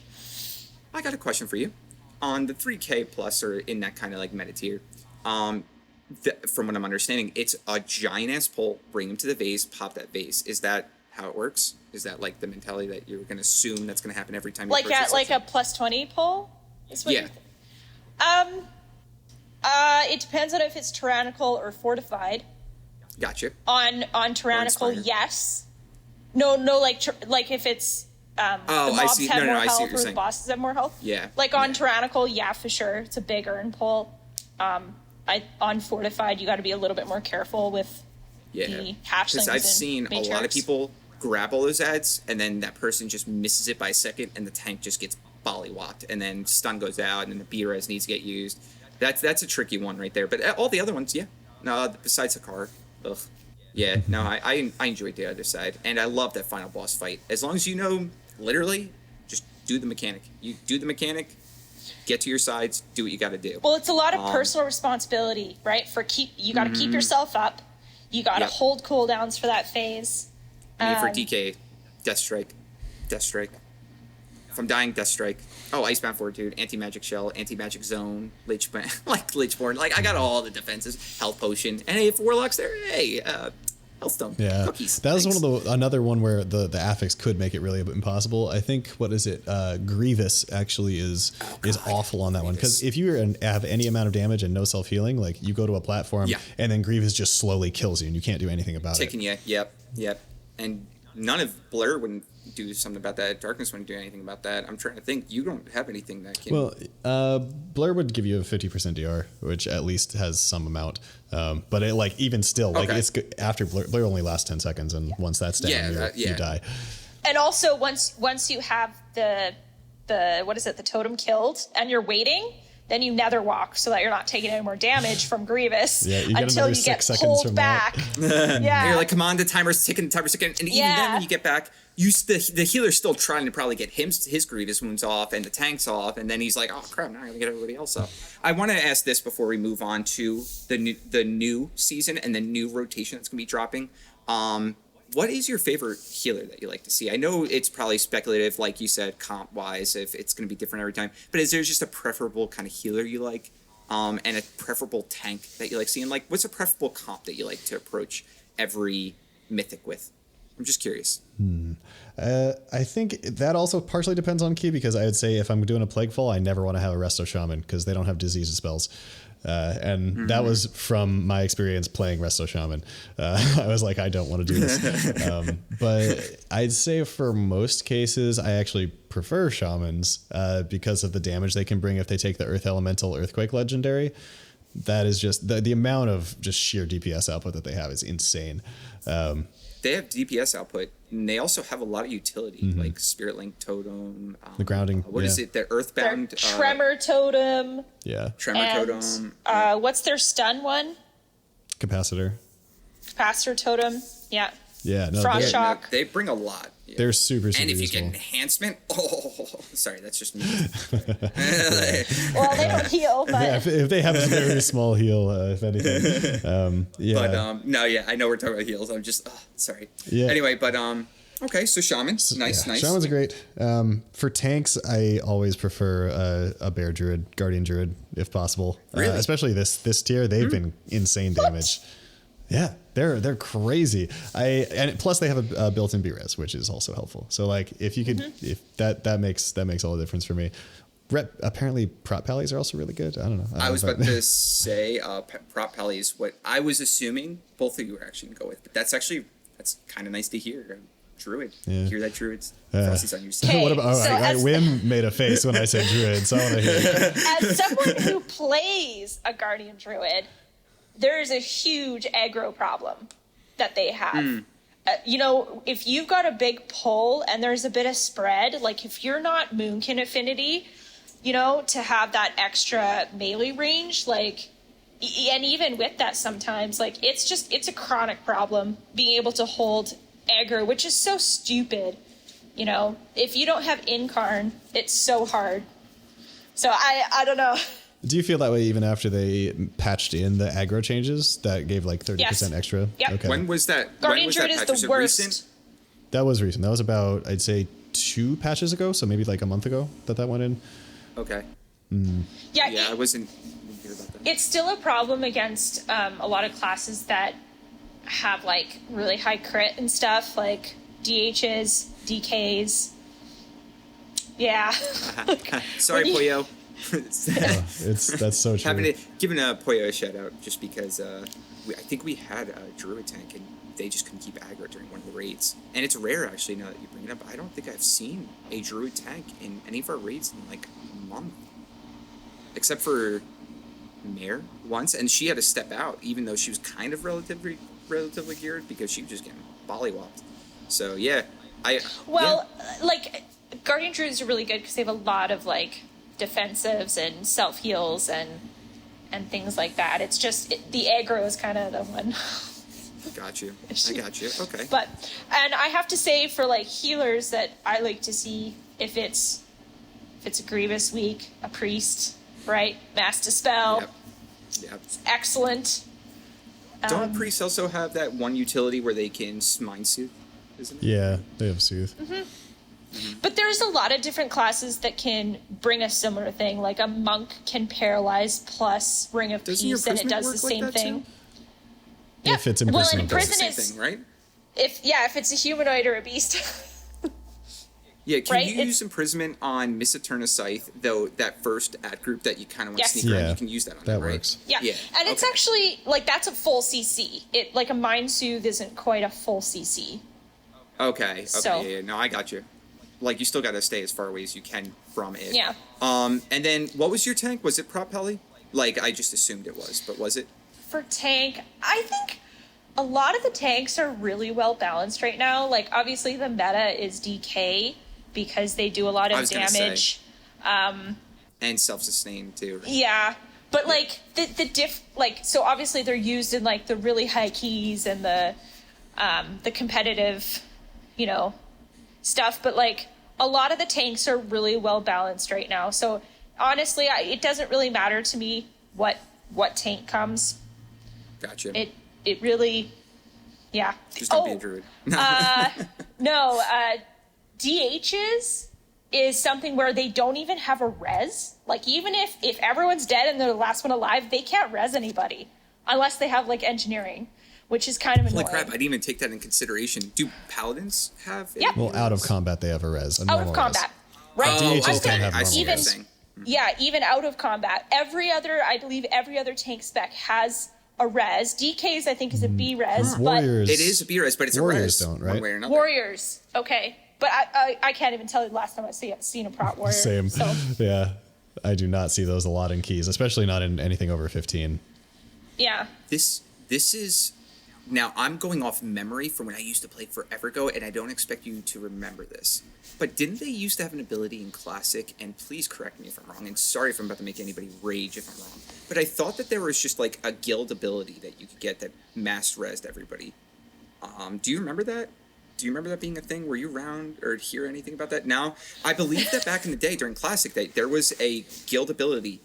I got a question for you. On the 3K plus or in that kind of like meta tier, from what I'm understanding, it's a giant ass pull. Bring him to the vase. Pop that vase. Is that how it works? Is that like the mentality that you're going to assume that's going to happen every time? You Like purchase at like something? a +20 pull? Is what Yeah. you're It depends on if it's tyrannical or fortified. Gotcha. On tyrannical, inspired. yes. No, like if it's the I mobs see. have No, more I see what health you're or the saying. bosses have more health. Yeah. Like on Yeah. tyrannical, yeah, for sure, it's a big earn pull. On fortified, you got to be a little bit more careful with Yeah. the hatchlings. Because I've and seen a lot of matrix. people grab all those ads, and then that person just misses it by a second, and the tank just gets bollywopped, and then stun goes out, and then the B-res needs to get used. That's a tricky one right there. But all the other ones, yeah. No, besides the car, ugh. Yeah, no, I enjoyed the other side, and I love that final boss fight. As long as you know, literally, just do the mechanic. You do the mechanic, get to your sides, do what you got to do. Well, it's a lot of personal responsibility, right? You got to keep yourself up. You got to Yep. hold cooldowns for that phase. I mean, for DK, Death Strike. If I'm dying, Death Strike. Oh, Icebound Fortitude, Anti-Magic Shell, Anti-Magic Zone, Lichborn. Like, I got all the defenses. Health Potion. And if Warlock's there, hey, Healthstone. Yeah, Cookies. that was Thanks. one of another one where the affix could make it really impossible. I think what is it? Grievous actually is awful on that one because if you have any amount of damage and no self healing, like you go to a platform and then Grievous just slowly kills you and you can't do anything about Taking it. you. Yep. And none of Blur wouldn't do something about that. Darkness wouldn't do anything about that. I'm trying to think. You don't have anything that can. Well, Blur would give you a 50% DR, which at least has some amount. But it even still, it's good. After Blur only lasts 10 seconds, and once that's down, you die. And also, once you have the the totem killed, and you're waiting, then you nether walk so that you're not taking any more damage from Grievous until you get pulled back. And you're like, come on, the timer's ticking, and even then when you get back, the healer's still trying to probably get his Grievous wounds off and the tank's off, and then he's like, oh crap, now I gotta get everybody else up. I want to ask this before we move on to the new season and the new rotation that's gonna be dropping. What is your favorite healer that you like to see? I know it's probably speculative, like you said, comp-wise, if it's going to be different every time. But is there just a preferable kind of healer you like, and a preferable tank that you like seeing? Like, what's a preferable comp that you like to approach every mythic with? I'm just curious. I think that also partially depends on key, because I would say if I'm doing a Plaguefall, I never want to have a Resto Shaman because they don't have disease spells. And that was from my experience playing Resto Shaman. I was like, I don't want to do this. But I'd say for most cases, I actually prefer Shamans because of the damage they can bring if they take the Earth Elemental Earthquake Legendary. That is just the amount of just sheer DPS output that they have is insane. They have DPS output, and they also have a lot of utility, like Spirit Link Totem. The grounding. What is it? The Earthbound. Tremor Totem. Yeah. Tremor And, Totem. what's their stun one? Capacitor. Capacitor Totem. Yeah. Yeah. No, Frost they're, Shock. No, they bring a lot. Yeah. they're super And if you useful. get enhancement, sorry, that's just me. Well, they don't heal, but Yeah, if they have a very small heal, if anything. Yeah. But no, yeah, I know we're talking about heals. I'm just sorry. Yeah. Anyway, but okay, so Shamans, nice. Shamans are great. For tanks, I always prefer a Bear Druid, Guardian Druid, if possible. Really? Especially this tier, they've been insane damage. Yeah, they're crazy. And plus they have a built-in B-res, which is also helpful. So like if you could, if that makes all the difference for me. Apparently prop pallies are also really good. I don't know. I was about to say prop pally is what I was assuming both of you were actually going to go with, but that's kind of nice to hear. Druid. Yeah. Hear that, Druids? Frosty's on your side. Okay. What about? So as- Wim made a face when I said Druid, so I want to hear it. as someone who plays a Guardian Druid, there is a huge aggro problem that they have. If you've got a big pull and there's a bit of spread, like if you're not Moonkin Affinity, to have that extra melee range, like, and even with that sometimes, like, it's a chronic problem being able to hold aggro, which is so stupid. If you don't have Incarn, it's so hard. So I don't know. Do you feel that way even after they patched in the aggro changes that gave like 30% Yes. extra? Yep. Okay. When was that? Guardian when was Druid that is patch? the Was it worst. recent? That was recent. That was about, I'd say, 2 patches ago, so maybe like a month ago that went in. Okay. Yeah, Yeah, I didn't hear about that. it's still a problem against a lot of classes that have like really high crit and stuff, like DHs, DKs. Yeah. Sorry, when you- Puyo. That's so true. Giving Poya a shout out just because I think we had a druid tank and they just couldn't keep aggro during one of the raids. And it's rare, actually, now that you bring it up. I don't think I've seen a druid tank in any of our raids in like a month. Except for Mare once, and she had to step out, even though she was kind of relatively geared because she was just getting bollywopped. So yeah, like Guardian Druids are really good because they have a lot of like defensives and self heals and things like that. It's just the aggro is kind of the one. Got you. I got you. Okay. But and I have to say for like healers that I like to see if it's a Grievous week, a priest, right? Mass Dispel. Yep. Excellent. Don't priests also have that one utility where they can Mind Soothe? Isn't it? Yeah, they have Soothe. But there's a lot of different classes that can bring a similar thing. Like a monk can paralyze plus Ring of Doesn't your Peace, and it Imprisonment does the work like same that thing. too? Yeah. If it's well, imprisonment, and that's prison Same is thing, right? if it's a humanoid or a beast. Yeah, can Right? you use imprisonment on Miss Eterna Scythe, though that first ad group that you kind of want Yes. to sneak around, Yeah, you can use that on that them, right? works. Yeah. And it's okay. actually like that's a full CC. It like a Mind Soothe isn't quite a full CC. Okay, So- yeah, no, I got you. Like, you still got to stay as far away as you can from it. Yeah. And then, what was your tank? Was it Prop Heli? Like, I just assumed it was, but was it? For tank, I think a lot of the tanks are really well balanced right now. Like obviously the meta is DK because they do a lot I of was gonna damage. And self-sustain, too. Right? Yeah. But like so obviously they're used in like the really high keys and the competitive, stuff, but like a lot of the tanks are really well balanced right now. So honestly, it doesn't really matter to me what tank comes. Gotcha. It really, yeah. Just don't be a druid. No, DHs is something where they don't even have a res. Like even if everyone's dead and they're the last one alive, they can't res anybody unless they have like engineering, which is kind of Holy annoying. crap, I didn't even take that in consideration. Do paladins have a Yep. Well, out of combat, they have a res. A Out normal of combat, res. right? DHs I'm don't saying have I see what normal you're res. saying. Yeah, even out of combat. I believe every other tank spec has a res. DK's I think is a B res, but Warriors. It is a B-res, but it's Warriors a res. don't, right? One way or another. Warriors, okay. But I can't even tell you the last time I've seen a prot warrior. Same. So. Yeah. I do not see those a lot in keys, especially not in anything over 15. Yeah. This is... Now, I'm going off memory from when I used to play forever ago, and I don't expect you to remember this. But didn't they used to have an ability in Classic, and please correct me if I'm wrong, and sorry if I'm about to make anybody rage if I'm wrong, but I thought that there was just like a guild ability that you could get that mass resed everybody. Do you remember that? Do you remember that being a thing? Were you around or hear anything about that? Now, I believe that back in the day during Classic, that there was a guild ability,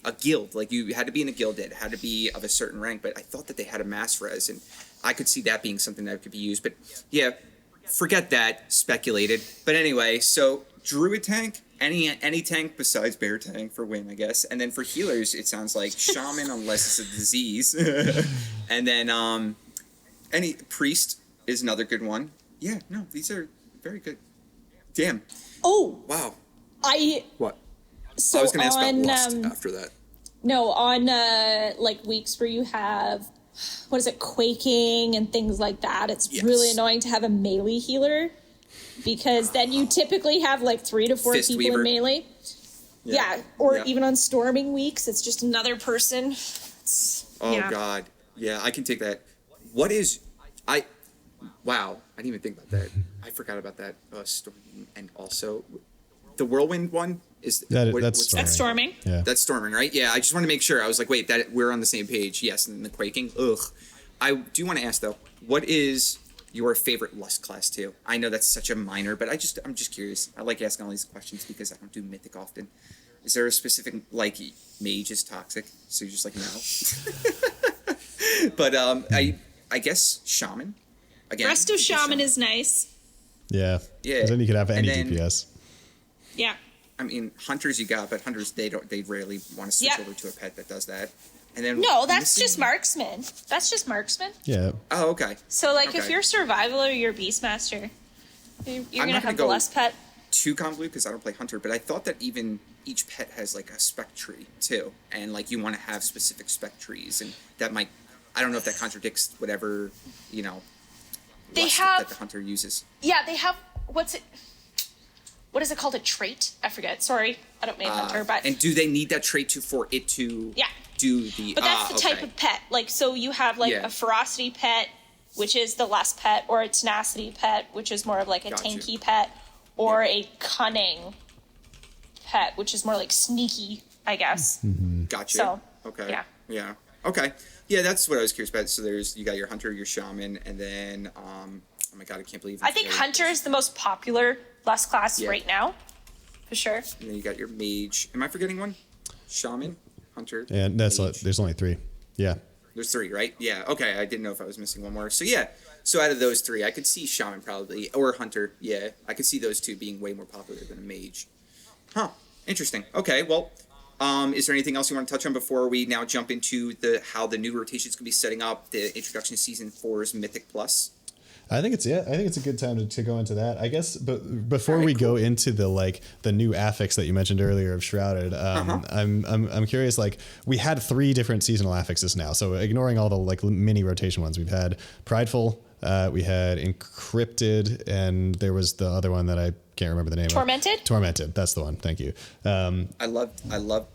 like you had to be in a guild, it had to be of a certain rank, but I thought that they had a mass res, and I could see that being something that could be used. But yeah, forget that, speculated. But anyway, so Druid tank, any tank besides Bear tank for win, I guess. And then for healers, it sounds like Shaman unless it's a disease. And then any Priest is another good one. Yeah, no, these are very good. Damn. Oh, What? Wow. I was I was going to ask about on Lust after that. like weeks where you have quaking and things like that. It's Yes. really annoying to have a melee healer because then you typically have like 3 to 4 Fist people Weaver. in melee. Yeah, or Yeah. even on storming weeks, it's just another person. Oh, yeah. God. Yeah, I can take that. Wow, I didn't even think about that. I forgot about that. Storming, and also the Whirlwind one is... That's what's storming. That's storming. Yeah. That's storming, right? Yeah, I just want to make sure. I was like, wait, that we're on the same page. Yes, and then the quaking. Ugh. I do want to ask though, what is your favorite Lust class too? I know that's such a minor, but I'm just curious. I like asking all these questions because I don't do Mythic often. Is there a specific mage is toxic? So you're just like no. But I guess shaman. Again. Rest of shaman is nice. Yeah. Yeah. Because then you could have any And then- DPS. Yeah. I mean, hunters you got, but hunters they rarely want to switch Yeah. over to a pet that does that. And then No, that's missing- just marksman. That's just marksman. Yeah. Oh, okay. So, like, if Okay. you're survival or you're beastmaster, you're I'm gonna not have gonna the go- less pet. too convoluted because I don't play Hunter, but I thought that even each pet has like a spec tree too, and like you want to have specific spec trees, and that might, I don't know if that contradicts whatever, you know, They lust have- that the Hunter uses. Yeah, they have what is it called? A trait? I forget. Sorry, I don't mean Hunter, but And do they need that trait for it to Yeah. do the? but that's the type okay. of pet. Like, so you have like Yeah. a ferocity pet, which is the less pet, or a tenacity pet, which is more of like a Gotcha. tanky pet, or a cunning pet, which is more like sneaky, I guess. Gotcha. So, okay. yeah. Yeah. Okay. Yeah, that's what I was curious about. So you got your Hunter, your Shaman, and then oh my god, I can't believe. I think Hunter is the most popular less class Yeah. right now, for sure. And then you got your Mage. Am I forgetting one? Shaman, Hunter. And that's Mage. there's only 3. Yeah. There's 3, right? Yeah. Okay. I didn't know if I was missing one more. So yeah. So out of those 3, I could see Shaman probably, or Hunter. Yeah, I could see those 2 being way more popular than a Mage. Huh. Interesting. Okay. Well, is there anything else you want to touch on before we now jump into how the new rotations can be setting up the introduction to Season 4's Mythic Plus? I think it's a good time to go into that. I guess, but before Alright, we cool. go into the new affix that you mentioned earlier of Shrouded, I'm curious. Like, we had 3 different seasonal affixes now, so ignoring all the like mini rotation ones, we've had Prideful, we had Encrypted, and there was the other one that I can't remember the name. Tormented? Tormented. That's the one. Thank you. I love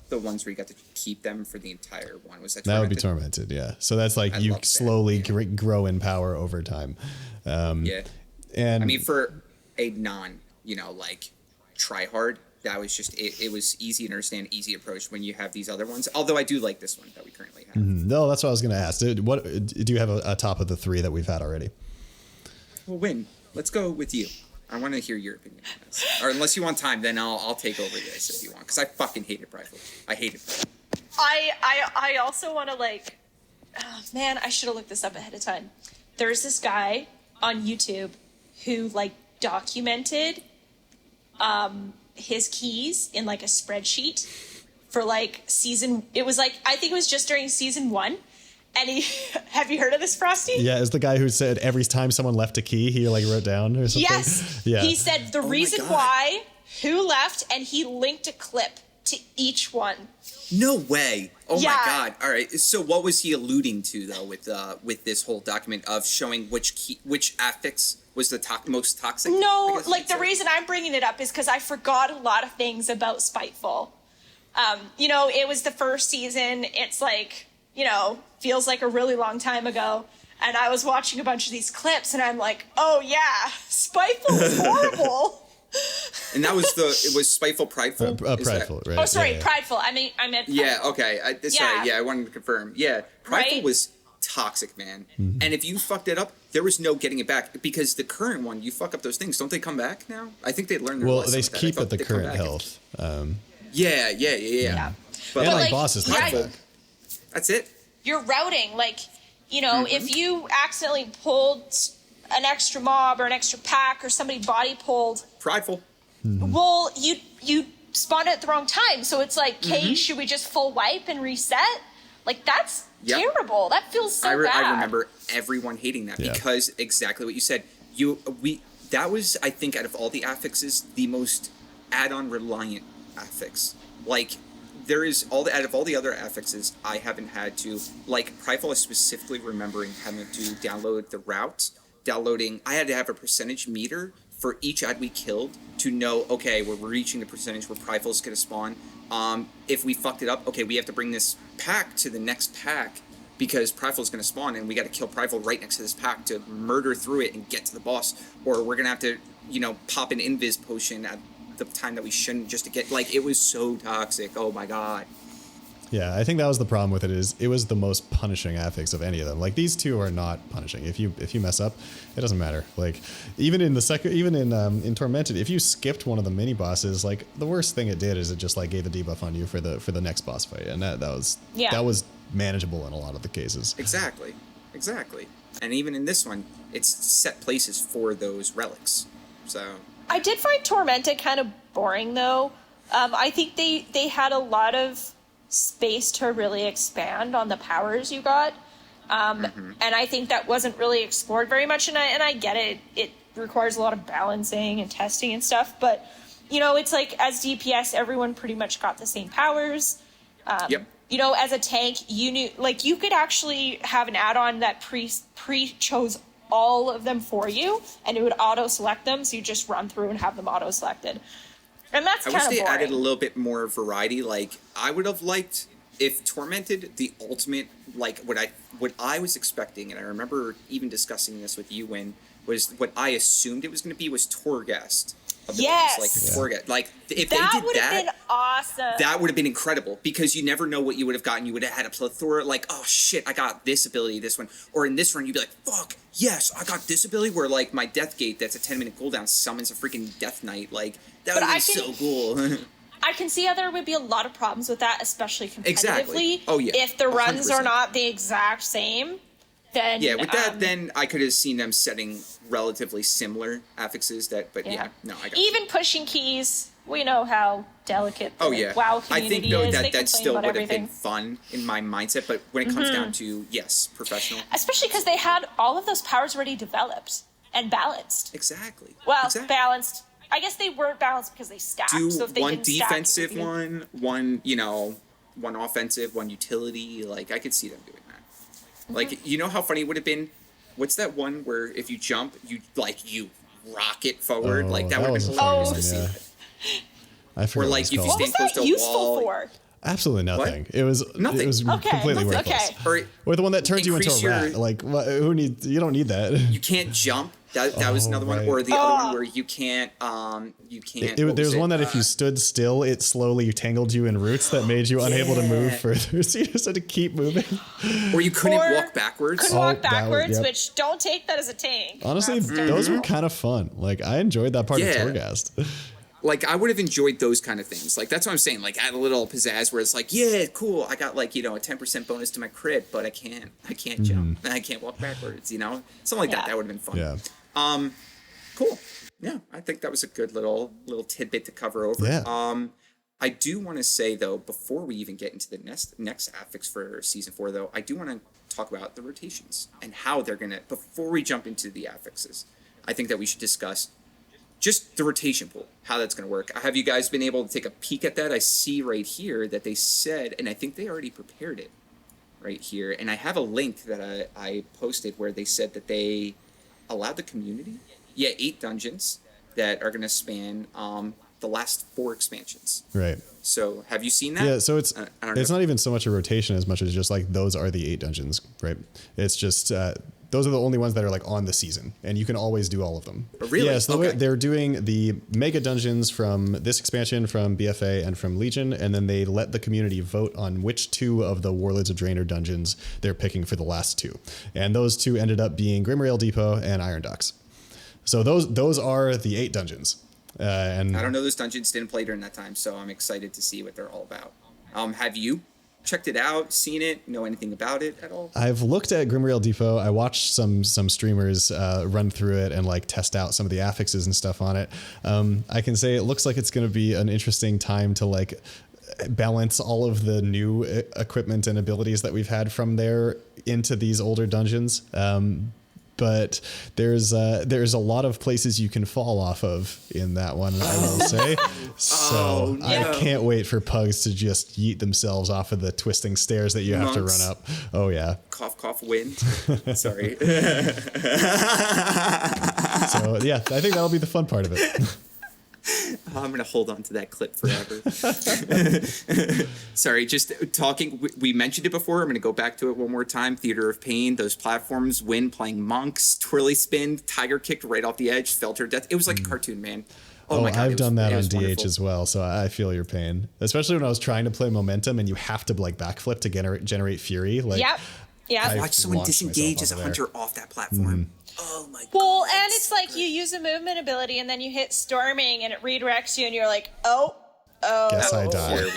the ones where you got to keep them for the entire one. Was that That would be Tormented? Tormented. Yeah. So that's like I you love that, slowly yeah. grow in power over time. Yeah. And I mean, for a like try hard, that was just it was easy to understand, easy approach when you have these other ones. Although I do like this one that we currently have. no, that's what I was going to ask. What do you have a top of the 3 that we've had already? Well, Win, let's go with you. I want to hear your opinion on this. Or unless you want time, then I'll take over this if you want, because I fucking hated Prideful. I hate it. I also want to like, oh, man, I should have looked this up ahead of time. There's this guy on YouTube who like documented his keys in like a spreadsheet for like it was like, I think it was just during season 1. And have you heard of this, Frosty? Yeah, is the guy who said every time someone left a key, he like wrote down or something? Yes. Yeah. He said the my reason God. why, who left, and he linked a clip to each one. No way. Oh Yeah. my god. All right. So what was he alluding to though with this whole document of showing which affix was the most toxic? I No, guess like you'd the say? reason I'm bringing it up is because I forgot a lot of things about Spiteful. It was the first season. It's like, feels like a really long time ago. And I was watching a bunch of these clips and I'm like, oh yeah, Spiteful is horrible. And that was it was Spiteful, Prideful. Is that- Prideful, right? Oh, sorry, Yeah. Prideful. I meant Yeah. Prideful. Okay. Yeah. Sorry. Yeah. I wanted to confirm. Yeah. Prideful Right? was toxic, man. And if you fucked it up, there was no getting it back because the current one, you fuck up those things. Don't they come back now? I think they learned their Well, lesson they with that. I keep thought at the they come current back. health. Yeah. But And like like, bosses, yeah, come back. that's it. You're routing, like, if you accidentally pulled an extra mob or an extra pack or somebody body pulled, Prideful. well, you spawned at the wrong time. So it's like, should we just full wipe and reset? Like, that's Yep. terrible. That feels so I bad. remember everyone hating that Yeah. because exactly what you said. That was, I think, out of all the affixes, the most add-on reliant affix. Like, out of all the other affixes, I haven't had to, like, Prideful is specifically remembering having to download the route, I had to have a percentage meter for each ad we killed to know, okay, we're reaching the percentage where Prideful is going to spawn. If we fucked it up, okay, we have to bring this pack to the next pack because Prideful is going to spawn and we got to kill Prideful right next to this pack to murder through it and get to the boss. Or we're going to have to, pop an invis potion at the time that we shouldn't just to get, like, it was so toxic. Oh my God. Yeah, I think that was the problem with it. Is it was the most punishing affix of any of them. Like, these 2 are not punishing. If you mess up, it doesn't matter. Like, even in Tormented, if you skipped one of the mini bosses, like, the worst thing it did is it just like gave a debuff on you for the next boss fight, and that was manageable in a lot of the cases. Exactly. And even in this one, it's set places for those relics. So I did find Tormented kind of boring, though. I think they had a lot of space to really expand on the powers you got. And I think that wasn't really explored very much. And I get it. It requires a lot of balancing and testing and stuff. But you know, it's like as DPS, everyone pretty much got the same powers. Yep. You know, as a tank, you knew, like, you could actually have an add-on that pre-chose all of them for you, and it would auto-select them, so you just run through and have them auto-selected. And that's I kind wish of they boring. added a little bit more variety. Like, I would have liked if Tormented, the ultimate, like what I was expecting, and I remember even discussing this with you, when was what I assumed it was going to be was Torghast abilities. Yes. Like the Torghast. Like if that they did would have that, been awesome. that would have been incredible, because you never know what you would have gotten. You would have had a plethora, like, oh shit, I got this ability, this one. Or in this run, you'd be like, fuck, yes, I got this ability where, like, my Death Gate, that's a 10-minute cooldown, summons a freaking Death Knight. Like, that would have been so cool. I can see how there would be a lot of problems with that, especially competitively. Exactly. Oh, yeah. If the runs 100%. are not the exact same, then... Yeah, with that, then I could have seen them setting relatively similar affixes but yeah, no, I got even pushing keys, we know how delicate the Oh yeah, WoW I community think though is. They that complain still about would have been everything. fun in my mindset. But when it comes down to, yes, professional. Especially because they had all of those powers already developed and balanced. Exactly. Well, exactly. balanced. I guess they weren't balanced because they stacked. Do so if they one didn't stack, it would defensive be- one, one offensive, one utility. Like, I could see them doing that. Like, you know how funny it would have been? What's that one where if you jump, you rocket forward? Oh, like, that that would have was been a hilarious fun to see one, that. I forgot Or what like it's if you called. What stand was close that to a useful wall. for? Absolutely nothing. It was Nothing. It was Okay, completely that's worthless. okay. Or Or the one that turns you into increase a rat. your- Like, who needs? You don't need that. you can't jump. That was Oh, another one. right. Or the other one where you can't. What There's was one that if you stood still, it slowly tangled you in roots that made you unable to move Yeah. further. So you just had to keep moving. or you couldn't Or walk backwards. Couldn't Oh, walk that was- backwards, yep. which don't take that as a tank. Honestly, That's those were terrible. kind of fun. Like, I enjoyed that part Yeah. of Torghast. Like, I would have enjoyed those kind of things. Like, that's what I'm saying. Like, add a little pizzazz where it's like, yeah, cool. I got a 10% bonus to my crit, but I can't jump. I can't walk backwards. Something like that. Yeah. That would have been fun. Yeah. Cool. Yeah, I think that was a good little tidbit to cover over. Yeah. I do want to say though, before we even get into the next affix for season 4, though, I do want to talk about the rotations and how they're gonna. Before we jump into the affixes, I think that we should discuss just the rotation pool, how that's going to work. Have you guys been able to take a peek at that? I see right here that they said, and I think they already prepared it right here, and I have a link that I posted where they said that they allowed the community, 8 dungeons that are going to span the last 4 expansions. Right. So have you seen that? Yeah, so it's I don't it's know. not even so much a rotation as much as just like those are the 8 dungeons, right? It's just those are the only ones that are like on the season, and you can always do all of them. Really? Yes, Okay. they're doing the mega dungeons from this expansion, from BFA and from Legion, and then they let the community vote on which 2 of the Warlords of Draenor dungeons they're picking for the last 2, and those 2 ended up being Grimrail Depot and Iron Docks. So those are the 8 dungeons. And I don't know those dungeons, didn't play during that time, so I'm excited to see what they're all about. Have you checked it out, seen it, know anything about it at all? I've looked at Grimrail Depot. I watched some streamers run through it and like test out some of the affixes and stuff on it. I can say it looks like it's going to be an interesting time to like balance all of the new equipment and abilities that we've had from there into these older dungeons. But there's a lot of places you can fall off of in that one, I will say. So no. I can't wait for pugs to just yeet themselves off of the twisting stairs that you have to Monks. run up. Oh yeah. Cough, cough, wind. Sorry. So yeah, I think that'll be the fun part of it. I'm going to hold on to that clip forever. Sorry, just talking. We mentioned it before. I'm going to go back to it one more time. Theater of Pain, those platforms, Wind playing monks, twirly spin, tiger kicked right off the edge, fell to her death. It was like a cartoon, man. Oh my God. I've done that it on was DH wonderful. as well, so I feel your pain. Especially when I was trying to play Momentum and you have to like backflip to generate Fury. Like, Yep. I Watch someone launched disengage myself as a off of hunter off that platform. Oh my God. Well, and it's like you use a movement ability and then you hit storming and it redirects you and you're like, oh. Guess I There died.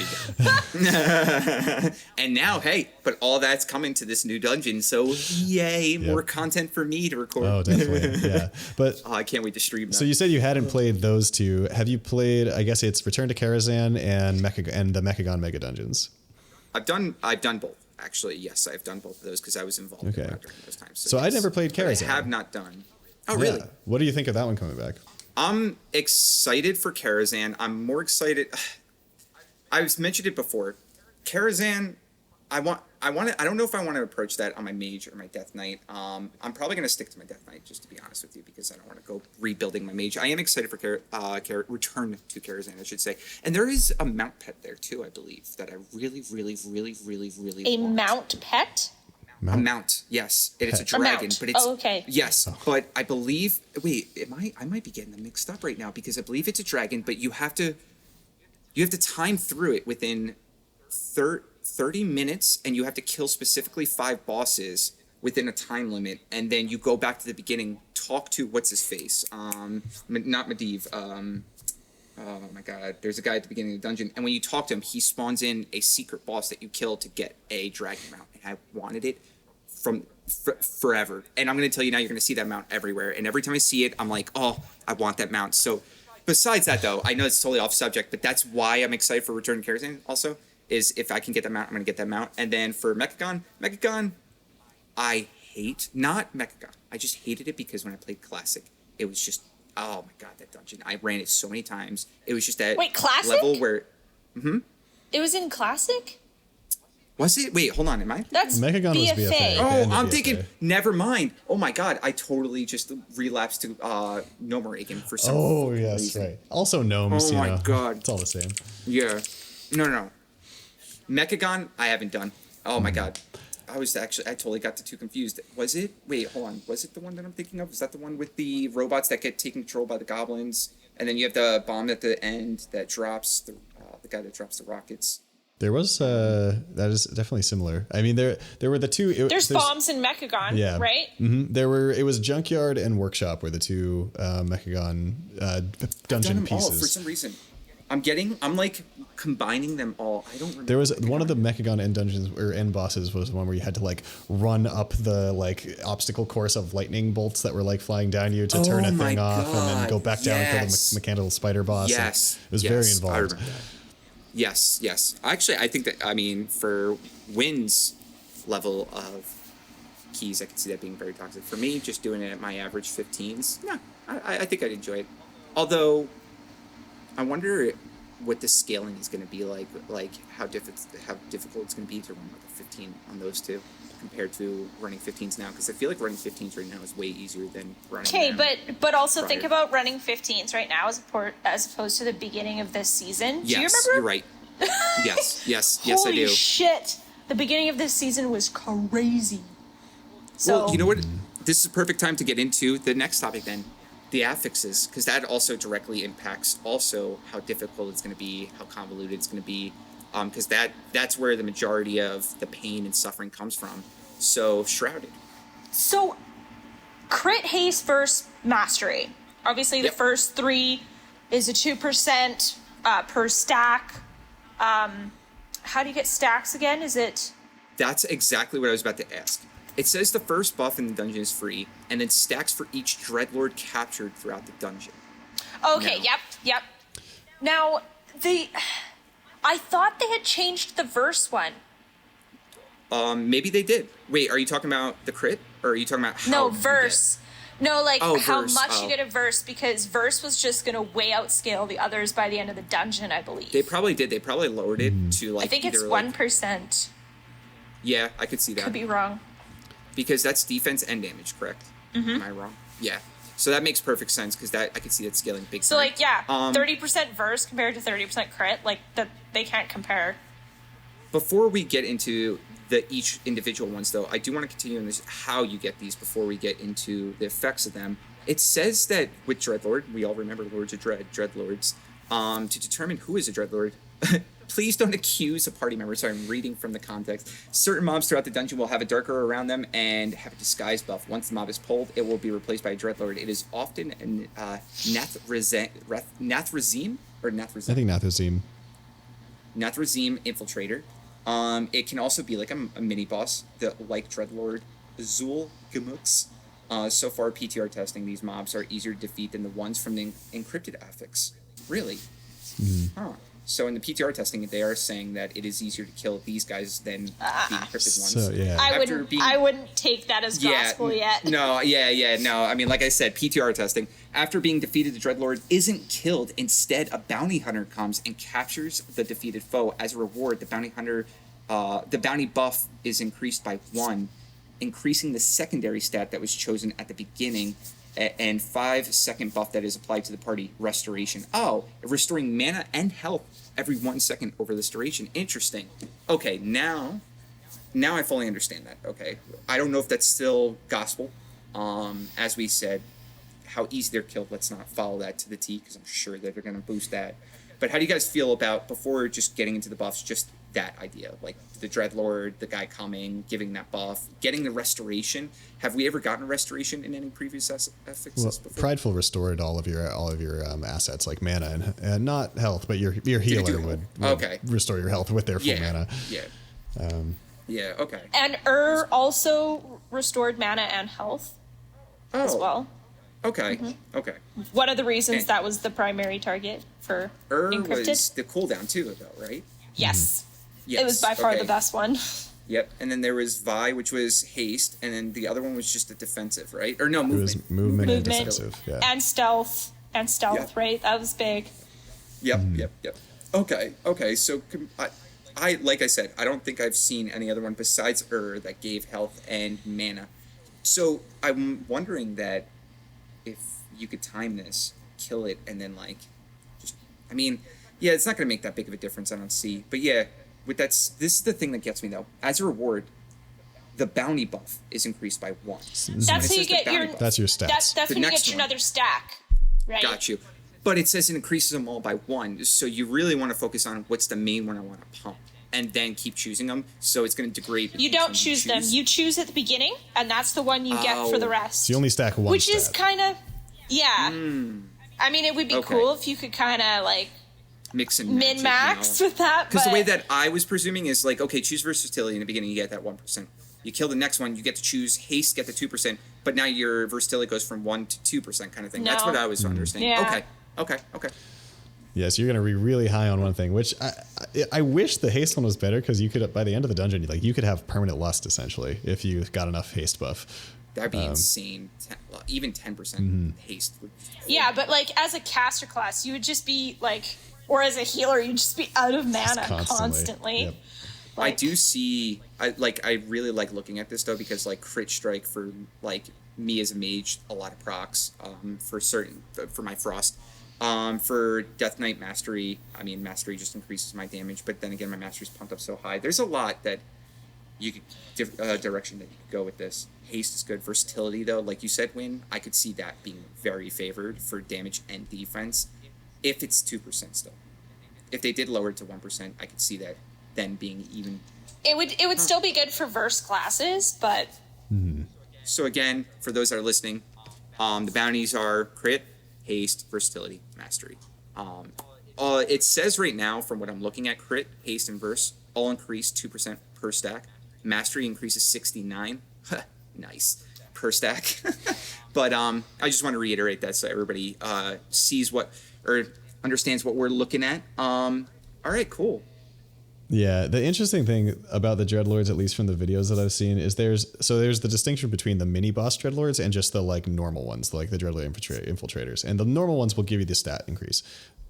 we go. And now, hey, but all that's coming to this new dungeon, so yay, more content for me to record. Oh, definitely. Yeah. But Oh, I can't wait to stream that. so you said you hadn't played those 2. Have you played, I guess it's Return to Karazhan and the Mechagon Mega Dungeons? I've done both. Actually, yes, I've done both of those because I was involved in Okay. that during those times. So I yes. never played But Karazhan. I have not done. Oh, really? Yeah. What do you think of that one coming back? I'm excited for Karazhan. I'm more excited. I've mentioned it before. Karazhan, I don't know if I want to approach that on my mage or my death knight. I'm probably going to stick to my death knight, just to be honest with you, because I don't want to go rebuilding my mage. I am excited for return to Karazhan, I should say. And there is a mount pet there too, I believe, that I really want. Mount pet? A mount, yes. It's a dragon, but it's okay. Yes, but I believe. Wait, I might be getting them mixed up right now, because I believe it's a dragon, but you have to time through it within 30 minutes, and you have to kill specifically 5 bosses within a time limit, and then you go back to the beginning, talk to what's his face, not Medivh. Oh my god, there's a guy at the beginning of the dungeon, and when you talk to him, he spawns in a secret boss that you kill to get a dragon mount, and I wanted it from forever. And I'm going to tell you now, you're going to see that mount everywhere, and every time I see it, I'm like, oh, I want that mount. So besides that, though, I know it's totally off subject, but that's why I'm excited for Return to Karazhan also, is if I can get that mount, I'm going to get that mount. And then for Mechagon, I hate, not Mechagon, I just hated it because when I played Classic, it was just, oh my god, that dungeon. I ran it so many times. It was just that Classic? level where... It was in Classic? Was it? Wait, hold on. Am I? That's Mechagon was BFA. BFA. Oh, I'm BFA. thinking, never mind. Oh my god, I totally just relapsed to Nomoragan for some Yes, reason. right. Also gnomes, Oh my god. It's all the same. Yeah. No. Mechagon, I haven't done. Oh my god. I totally got the two confused. Was it? Wait, hold on. Was it the one that I'm thinking of? Is that the one with the robots that get taken control by the goblins? And then you have the bomb at the end that drops, the guy that drops the rockets. There was that is definitely similar. I mean, there were the two. There's bombs in Mechagon, right? Mm-hmm. It was Junkyard and Workshop were the two Mechagon dungeon pieces. For some reason. I'm like combining them all. I don't remember. There was one of the Mechagon end dungeons or end bosses was one where you had to like run up the like obstacle course of lightning bolts that were like flying down you to turn a thing off and then go back down and kill the mechanical spider boss. Yes. It was very involved. I remember that. Yes. Actually, I think that, for Wynn's level of keys, I could see that being very toxic. For me, just doing it at my average 15s, I think I'd enjoy it. Although, I wonder what the scaling is going to be like how difficult it's going to be to run like a 15 on those two compared to running 15s now, because I feel like running 15s right now is way easier than running. Okay, but also prior. think about running 15s right now as opposed to the beginning of this season. Yes, Do you remember? You're right. Yes, I do. Holy shit! The beginning of this season was crazy. So Well, you know what? This is a perfect time to get into the next topic then. The affixes, because that also directly impacts also how difficult it's going to be, how convoluted it's going to be, because that's where the majority of the pain and suffering comes from. So, Shrouded. So, crit haste versus mastery. Obviously, the first 3 is a 2% per stack. How do you get stacks again? Is it... That's exactly what I was about to ask. It says the first buff in the dungeon is free, and then stacks for each Dreadlord captured throughout the dungeon. Okay, No. yep. Now, I thought they had changed the verse one. Maybe they did. Wait, are you talking about the crit? Or are you talking about how No, you verse. No, how verse. much you get a verse, because verse was just going to way outscale the others by the end of the dungeon, I believe. They probably did. They probably lowered it to like I think it's either, 1%. Yeah, I could see that. Could be wrong. Because that's defense and damage, correct? Mm-hmm. Am I wrong? Yeah. So that makes perfect sense, because I could see that scaling big So, time. 30% verse compared to 30% crit, that they can't compare. Before we get into each individual ones, though, I do want to continue on this, how you get these before we get into the effects of them. It says that with Dreadlord, we all remember Lords of Dreadlords, to determine who is a Dreadlord, please don't accuse a party member. So I'm reading from the context. Certain mobs throughout the dungeon will have a dark aura around them and have a disguise buff. Once the mob is pulled, it will be replaced by a Dreadlord. It is often a Nathrazim or Nathrazim? I think Nathrazim. Nathrazim Infiltrator. It can also be like a mini boss, like Dreadlord Zul Gamux. So far, PTR testing, these mobs are easier to defeat than the ones from the encrypted affix. Really? Huh. So in the PTR testing, they are saying that it is easier to kill these guys than the encrypted ones. So, yeah. I wouldn't take that as gospel yet. No. I mean, like I said, PTR testing. After being defeated, the Dreadlord isn't killed. Instead, a bounty hunter comes and captures the defeated foe. As a reward, the bounty buff is increased by 1, increasing the secondary stat that was chosen at the beginning, and 5-second buff that is applied to the party, restoration. Oh, restoring mana and health every 1 second over this duration. Interesting. Okay, now I fully understand that. Okay, I don't know if that's still gospel. As we said, how easy they're killed, let's not follow that to the T, because I'm sure that they're going to boost that. But how do you guys feel about, before just getting into the buffs, just that idea, like the Dreadlord, the guy coming, giving that buff, getting the restoration? Have we ever gotten a restoration in any previous FXs before? Prideful restored all of your assets, like mana and not health, but your healer would restore your health with their full mana. Yeah. Okay. And also restored mana and health as well. Okay. Mm-hmm. Okay. One of the reasons that was the primary target for encrypted was the cooldown too, though, right? Yes. Yes. It was by far the best one. Yep. And then there was Vi, which was haste, and then the other one was just a defensive, right? Or no, movement. It was movement and defensive. Yeah. And stealth. Right? That was big. Yep. Okay. So I like I said, I don't think I've seen any other one besides that gave health and mana. So I'm wondering that if you could time this, kill it, and then it's not going to make that big of a difference, I don't see. But yeah, this is the thing that gets me though. As a reward, the bounty buff is increased by 1. That's how you get your. That's your stats. That's when you get your another stack, right? Got you. But it says it increases them all by 1, so you really want to focus on what's the main one I want to pump, and then keep choosing them. So it's going to degrade. You don't choose them. You choose at the beginning, and that's the one you get for the rest. So you only stack 1. Which stat. is kind of, I mean, it would be cool if you could kind of mix and match min-max with that. Because the way that I was presuming is choose versatility in the beginning, you get that 1%. You kill the next one, you get to choose haste, get the 2%, but now your versatility goes from 1 to 2% kind of thing. No. That's what I was understanding. Yeah. Okay. Yeah, so you're going to be really high on one thing, which I wish the haste one was better, because you could, by the end of the dungeon, you could have permanent lust, essentially, if you got enough haste buff. That'd be insane. Even 10% haste would be cool. Yeah, but as a caster class, you would just be or as a healer, you'd just be out of mana constantly. Yep. I do see, I really like looking at this though, because crit strike for me as a mage, a lot of procs for my frost. For Death Knight Mastery, Mastery just increases my damage, but then again, my Mastery's pumped up so high. There's a lot that you could, direction that you could go with this. Haste is good. Versatility, though, like you said, Win, I could see that being very favored for damage and defense, if it's 2% still. If they did lower it to 1%, I could see that then being even. It would still be good for verse classes, but. So again, for those that are listening, the bounties are crit, haste, versatility, mastery. It says right now, from what I'm looking at, crit, haste, and verse all increase 2% per stack. Mastery increases 69. Nice. Per stack. But I just want to reiterate that so everybody sees or understands what we're looking at. All right, cool. Yeah, the interesting thing about the Dreadlords, at least from the videos that I've seen, is there's the distinction between the mini boss Dreadlords and just the normal ones, like the Dreadlord infiltrators. And the normal ones will give you the stat increase.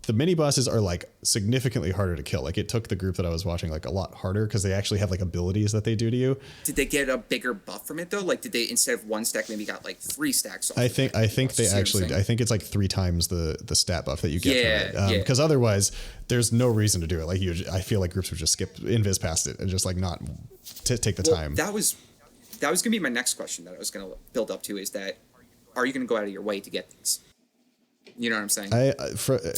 The mini bosses are significantly harder to kill. It took the group that I was watching a lot harder, because they actually have abilities that they do to you. Did they get a bigger buff from it though? Did they, instead of 1 stack, maybe got 3 stacks off? I think they actually, I think it's 3 times the stat buff that you get from it. Because otherwise there's no reason to do it. I feel like groups would just skip invis past it and just not take the time. That was going to be my next question that I was going to build up to, is that, are you going to go out of your way to get these? You know what I'm saying?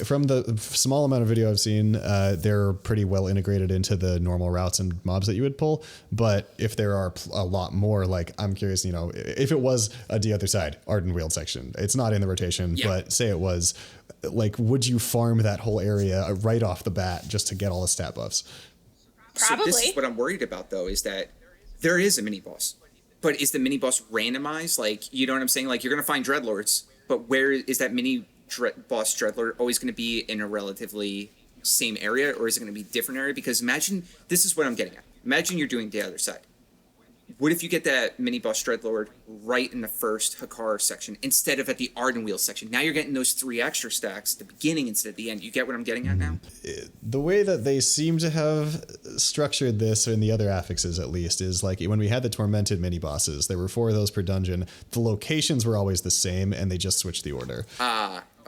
From the small amount of video I've seen, they're pretty well integrated into the normal routes and mobs that you would pull. But if there are a lot more, I'm curious, if it was the other side, Arden Wield section, it's not in the rotation, but say it was, would you farm that whole area right off the bat just to get all the stat buffs? Probably. So this is what I'm worried about, though, is that there is a mini boss. But is the mini boss randomized? You know what I'm saying? You're going to find Dreadlords, but where is that mini boss Dreadlord always going to be in a relatively same area, or is it going to be different area? Because imagine, this is what I'm getting at. Imagine you're doing the other side. What if you get that mini boss Dreadlord right in the first Hakar section instead of at the Ardenwheel section? Now you're getting those 3 extra stacks at the beginning instead of the end. You get what I'm getting at now? The way that they seem to have structured this in the other affixes, at least, is like when we had the Tormented mini bosses, there were 4 of those per dungeon. The locations were always the same, and they just switched the order.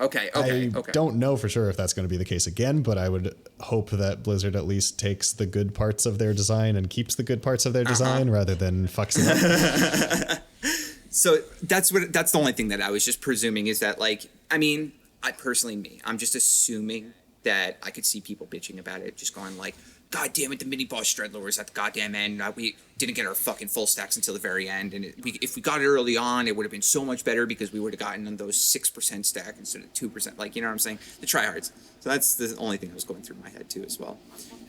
Okay. I don't know for sure if that's going to be the case again, but I would hope that Blizzard at least takes the good parts of their design and keeps the good parts of their design rather than fucks it up. So that's the only thing that I was just presuming is that, like, I mean, I'm just assuming that I could see people bitching about it, just going like, God damn it, the mini boss Dreadlord is at the goddamn end. We didn't get our fucking full stacks until the very end. And if we got it early on, it would have been so much better because we would have gotten on those 6% stack instead of 2%. Like, you know what I'm saying? The tryhards. So that's the only thing that was going through my head too as well.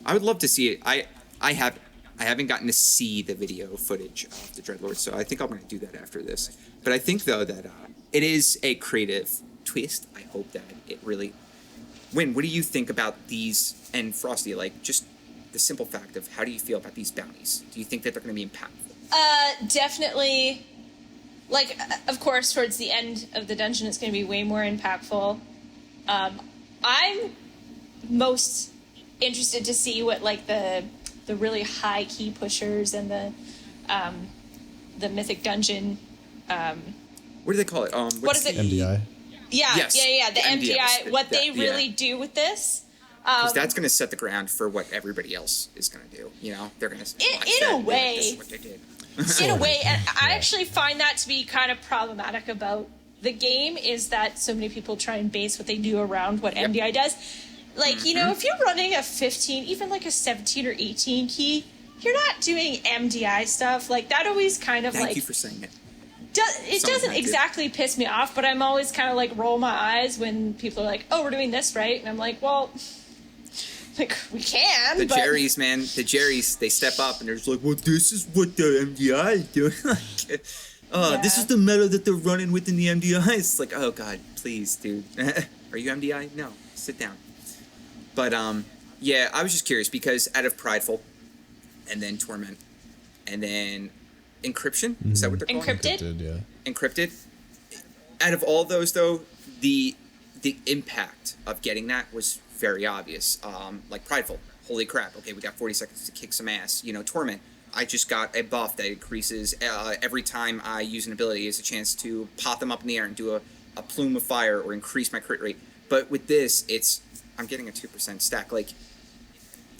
I would love to see it. I haven't gotten to see the video footage of the Dreadlord, so I think I'm going to do that after this. But I think, though, that it is a creative twist. I hope that it really... Win, what do you think about these and Frosty? Like, just... the simple fact of how do you feel about these bounties? Do you think that they're going to be impactful? Definitely. Like, of course, towards the end of the dungeon, it's going to be way more impactful. I'm most interested to see what, like, the really high key pushers and the mythic dungeon. What do they call it? What is it? MDI. Yeah, Yes, yeah. The MDI. What they yeah. really do with this. Because that's going to set the ground for what everybody else is going to do. You know, they're going to in a way. This is what they did. In a way, and I actually find that to be kind of problematic about the game is that so many people try and base what they do around what MDI does. Like, you know, if you're running a 15, even like a 17 or 18 key, you're not doing MDI stuff. Like, that always kind of Thank you for saying it. It doesn't exactly piss me off, but I'm always kind of like roll my eyes when people are like, oh, we're doing this, right? And I'm like, well... Like, we can, The but... Jerry's, man. The Jerry's, they step up and they're just like, well, this is what the MDI is doing. Like, this is the meta that they're running with in the MDI. It's like, oh, God, please, dude. Are you MDI? No. Sit down. But, yeah, I was just curious because out of Prideful and then Torment and then Encryption, is that what they're called? Encrypted, yeah. Encrypted. Out of all those, though, the impact of getting that was very obvious. Like Prideful, holy crap, okay, we got 40 seconds to kick some ass. You know, Torment, I just got a buff that increases every time I use an ability as a chance to pop them up in the air and do a plume of fire or increase my crit rate. But with this, I'm getting a 2% stack. Like,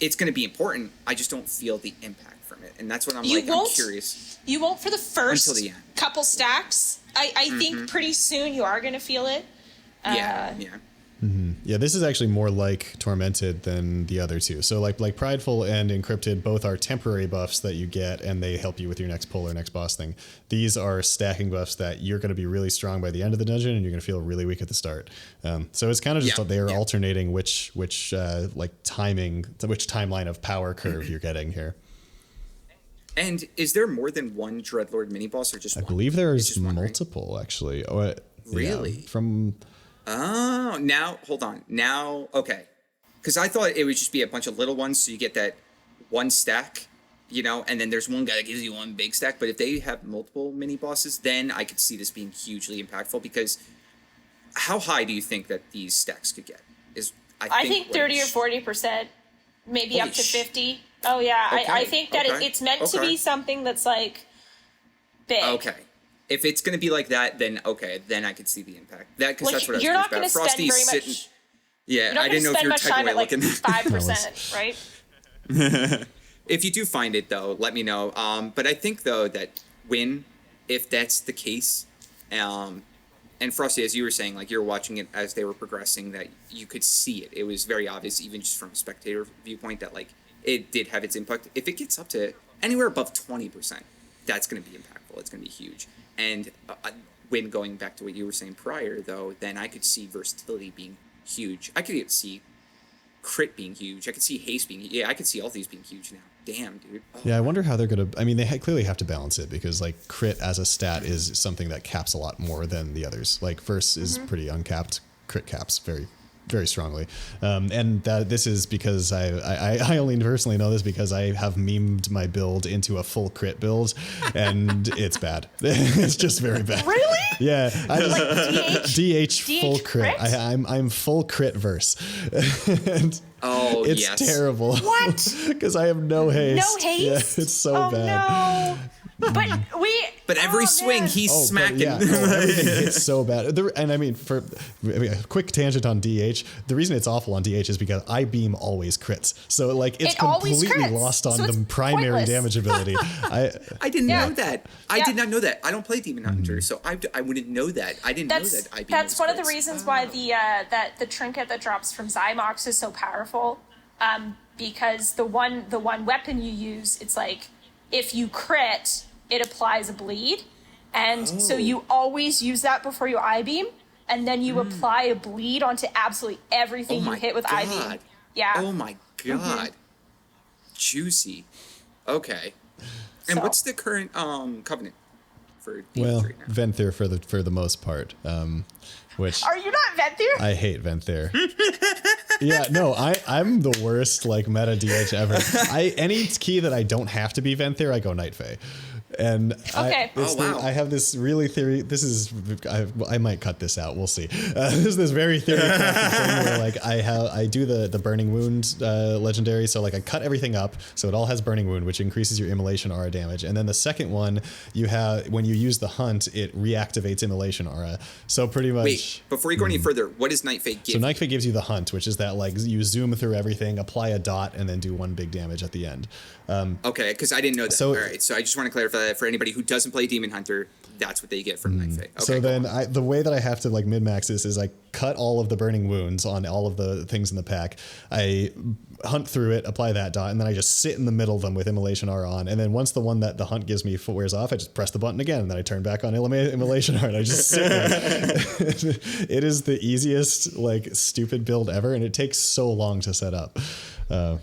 it's going to be important. I just don't feel the impact from it. And that's what I'm curious. You won't for the first Until the end. couple stacks. I think pretty soon you are going to feel it. Yeah. Yeah, this is actually more like Tormented than the other two. So like Prideful and Encrypted both are temporary buffs that you get and they help you with your next pull or next boss thing. These are stacking buffs that you're going to be really strong by the end of the dungeon and you're going to feel really weak at the start. So it's kind of just they're alternating which timeline of power curve you're getting here. And is there more than one Dreadlord mini boss or just one? I believe there's one, multiple, actually. Oh, really? Yeah, Oh, now, hold on. Now, okay. Because I thought it would just be a bunch of little ones, so you get that one stack, you know, and then there's one guy that gives you one big stack. But if they have multiple mini bosses, then I could see this being hugely impactful. Because how high do you think that these stacks could get? I think 30 or 40%, maybe up to 50. Oh, yeah. Okay. I think that it's meant to be something that's, like, big. Okay. If it's going to be like that, then I could see the impact. Because that's what I was you're not going to spend Frosty's very sitting. much. Yeah, I didn't know if you were technically like looking. 5%, right? If you do find it, though, let me know. But I think, though, that if that's the case, and Frosty, as you were saying, like, you're watching it as they were progressing, that you could see it. It was very obvious, even just from a spectator viewpoint, that, like, it did have its impact. If it gets up to anywhere above 20%, that's going to be impactful. It's going to be huge. And when going back to what you were saying prior, though, then I could see versatility being huge. I could see crit being huge. I could see haste being... Yeah, I could see all these being huge now. Damn, dude. Oh. Yeah, I wonder how they're going to... I mean, they clearly have to balance it because, like, crit as a stat is something that caps a lot more than the others. Like, Verse is pretty uncapped. Crit caps very very strongly. And this is because I only personally know this because I have memed my build into a full crit build, and it's bad. It's just very bad. Really? Yeah. DH full crit? crit. I'm full crit verse. And it's yes. terrible. What? Because I have no haste. No haste? Yeah, it's so bad. No. But every swing he's smacking. Yeah, everything hits so bad. And I mean, a quick tangent on DH. The reason it's awful on DH is because I beam always crits. So like it's completely lost on the primary pointless. Damage ability. I didn't know that. I Yeah. did not know that. I don't play Demon Hunter, so I wouldn't know that. I didn't know that. That's one of the reasons why the trinket that drops from Zymox is so powerful. Because the one weapon you use, it's like if you crit, it applies a bleed, and so you always use that before you I-beam, and then you apply a bleed onto absolutely everything you hit with I-beam. Yeah. Oh my god. Juicy. Okay. And what's the current covenant for DH right now? Venthyr for the most part. Which are you not Venthyr? I hate Venthyr. Yeah, no, I'm the worst like meta DH ever. Any key that I don't have to be Venthyr, I go Night Fae. And Okay. I have this really theory. This is I might cut this out. We'll see. There's this very theory thing where like I do the burning wound legendary. So like I cut everything up so it all has burning wound, which increases your immolation aura damage. And then the second one you have when you use the hunt, it reactivates immolation aura. So pretty much. Wait, before you go any further, what does Night Fae give? So Night Fae gives you the hunt, which is that like you zoom through everything, apply a dot, and then do one big damage at the end. Okay, because I didn't know that. So- All right, so I just want to clarify that for anybody who doesn't play Demon Hunter, that's what they get from Night Fae. Okay, So go then on. the way that I have to like min-max this is I cut all of the burning wounds on all of the things in the pack. I hunt through it, apply that dot, and then I just sit in the middle of them with Immolation R on. And then once the one that the hunt gives me wears off, I just press the button again, and then I turn back on Immolation R, and I just sit there. It is the easiest like stupid build ever, and it takes so long to set up.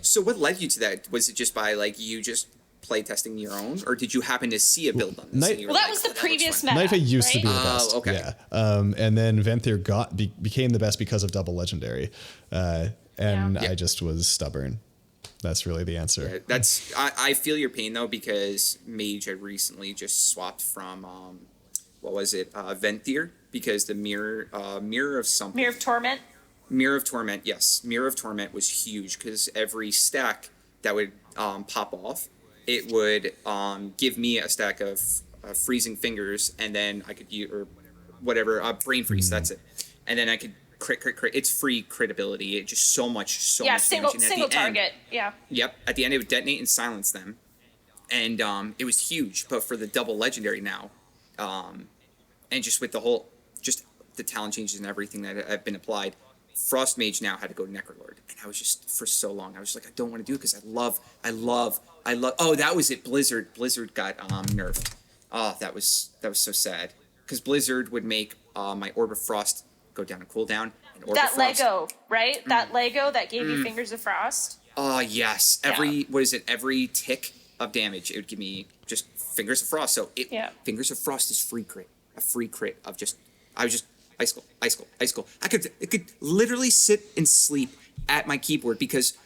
So what led you to that? Was it just by like you just play testing your own, or did you happen to see a build on this? and you were Well, that like, was "Oh, the looks previous fun." meta. Night Fae used to right? be the best. okay. Yeah. And then Venthyr became the best because of double legendary. And Yeah. I just was stubborn. That's really the answer. That's I feel your pain though, because Mage had recently just swapped from what was it, Venthyr, because the mirror of something. Mirror of Torment. Mirror of Torment, yes. Mirror of Torment was huge because every stack that would pop off, it would give me a stack of freezing fingers, and then I could use, or whatever, brain freeze, that's it. And then I could crit. It's free crit ability. It just so much Yeah, much damage. And at single the end- target. Yeah. Yep. At the end, it would detonate and silence them. And it was huge. But for the double legendary now, and just with the whole, just the talent changes and everything that have been applied, Frost Mage now had to go to Necrolord. And I was just, for so long, I was just like, I don't want to do it because I love, oh, that was it. Blizzard got nerfed. Oh, that was so sad. Because Blizzard would make my Orb of Frost go down a cooldown. And Orb That of Frost, Lego, right? That Lego that gave you Fingers of Frost. oh, yes. Every tick of damage, it would give me just Fingers of Frost. So Fingers of Frost is free crit. A free crit of just, I was just ice cold. I could literally sit and sleep at my keyboard because,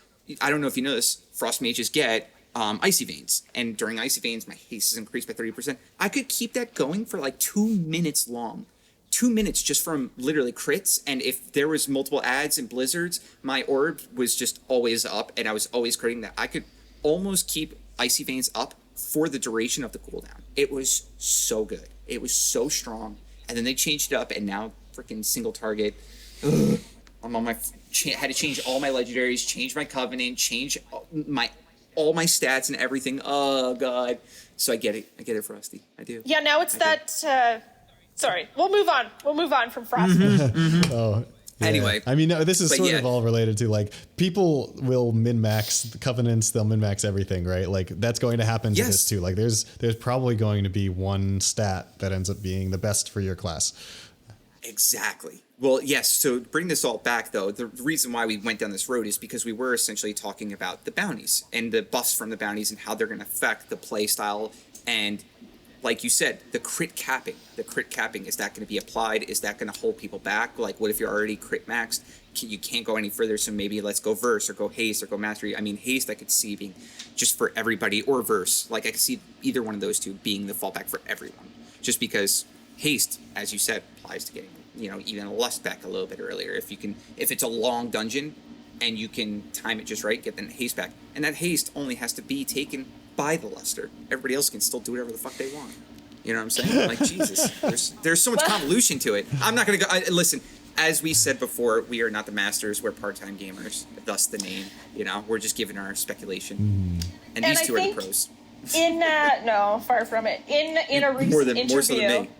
I don't know if you know this, Frost Mages get Icy Veins. And during Icy Veins, my haste is increased by 30%. I could keep that going for like 2 minutes long. 2 minutes just from literally crits, and if there was multiple adds and blizzards, my orb was just always up, and I was always critting that. I could almost keep Icy Veins up for the duration of the cooldown. It was so good. It was so strong. And then they changed it up, and now freaking single target. Ugh. I'm on my had to change all my legendaries, change my covenant, change all my stats and everything. Oh god. So I get it, Frosty. I do. Yeah, now it's sorry, we'll move on. We'll move on from Frost. Oh. Yeah. Anyway. I mean, no, this is But sort yeah. of all related to like people will min-max the covenants, they'll min-max everything, right? Like that's going to happen to Yes. this too. Like there's probably going to be one stat that ends up being the best for your class. Exactly. Well, yes. So to bring this all back, though, the reason why we went down this road is because we were essentially talking about the bounties and the buffs from the bounties and how they're going to affect the play style and like you said, the crit capping, is that going to be applied? Is that going to hold people back? Like, what if you're already crit maxed? You can't go any further, so maybe let's go verse or go haste or go mastery. I mean, haste I could see being just for everybody, or verse. Like, I could see either one of those two being the fallback for everyone. Just because haste, as you said, applies to getting, even lust back a little bit earlier. If it's a long dungeon and you can time it just right, get the haste back. And that haste only has to be taken by the luster. Everybody else can still do whatever the fuck they want. You know what I'm saying? Like, Jesus, there's so much convolution to it. I'm not going to go... listen, as we said before, we are not the masters. We're part-time gamers. Thus the name. We're just giving our speculation. And these two are the pros. No, far from it. In a recent interview... More so than me.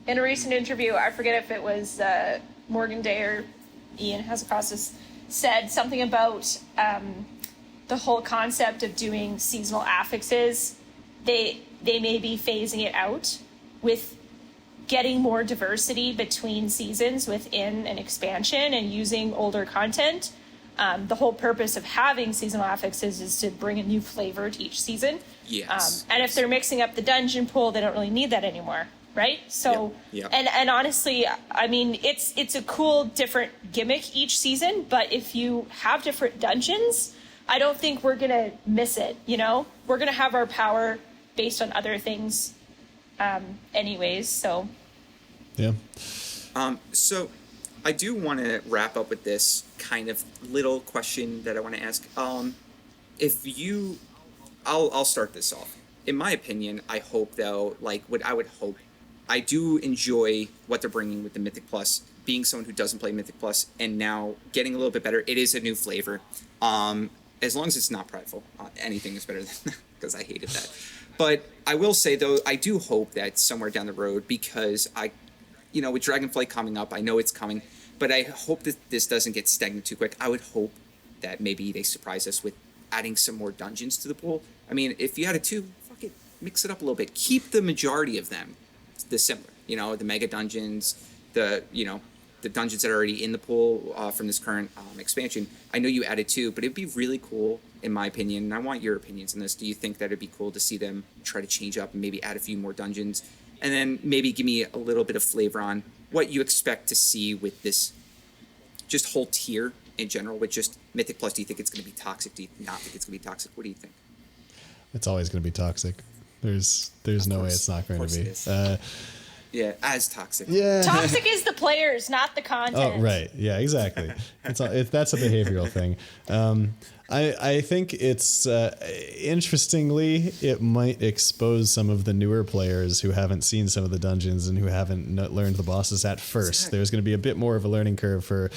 In a recent interview, I forget if it was Morgan Day or Ian Hazacostas, said something about the whole concept of doing seasonal affixes. They may be phasing it out with getting more diversity between seasons within an expansion and using older content. The whole purpose of having seasonal affixes is to bring a new flavor to each season. Yes. And if they're mixing up the dungeon pool, they don't really need that anymore. Right? So, Yep. And honestly, I mean, it's a cool, different gimmick each season, but if you have different dungeons, I don't think we're going to miss it, We're going to have our power based on other things anyways, so. Yeah. So I do want to wrap up with this kind of little question that I want to ask. I'll start this off. In my opinion, I hope, though, I do enjoy what they're bringing with the Mythic Plus, being someone who doesn't play Mythic Plus, and now getting a little bit better. It is a new flavor. As long as it's not prideful, anything is better than that, because I hated that. But I will say, though, I do hope that somewhere down the road, because with Dragonflight coming up, I know it's coming, but I hope that this doesn't get stagnant too quick. I would hope that maybe they surprise us with adding some more dungeons to the pool. I mean, if you added 2, fuck it, mix it up a little bit. Keep the majority of them the similar, the mega dungeons, the dungeons that are already in the pool from this current expansion. I know you added 2, but it'd be really cool, in my opinion, and I want your opinions on this. Do you think that it'd be cool to see them try to change up and maybe add a few more dungeons? And then maybe give me a little bit of flavor on what you expect to see with this just whole tier in general, with just Mythic Plus. Do you think it's going to be toxic? Do you not think it's going to be toxic? What do you think? It's always going to be toxic. There's no way it's not going to be. Yeah, as toxic. Yeah. Toxic is the players, not the content. Oh, right. Yeah, exactly. That's a behavioral thing. I think it's interestingly, it might expose some of the newer players who haven't seen some of the dungeons and who haven't learned the bosses at first. Exactly. There's going to be a bit more of a learning curve for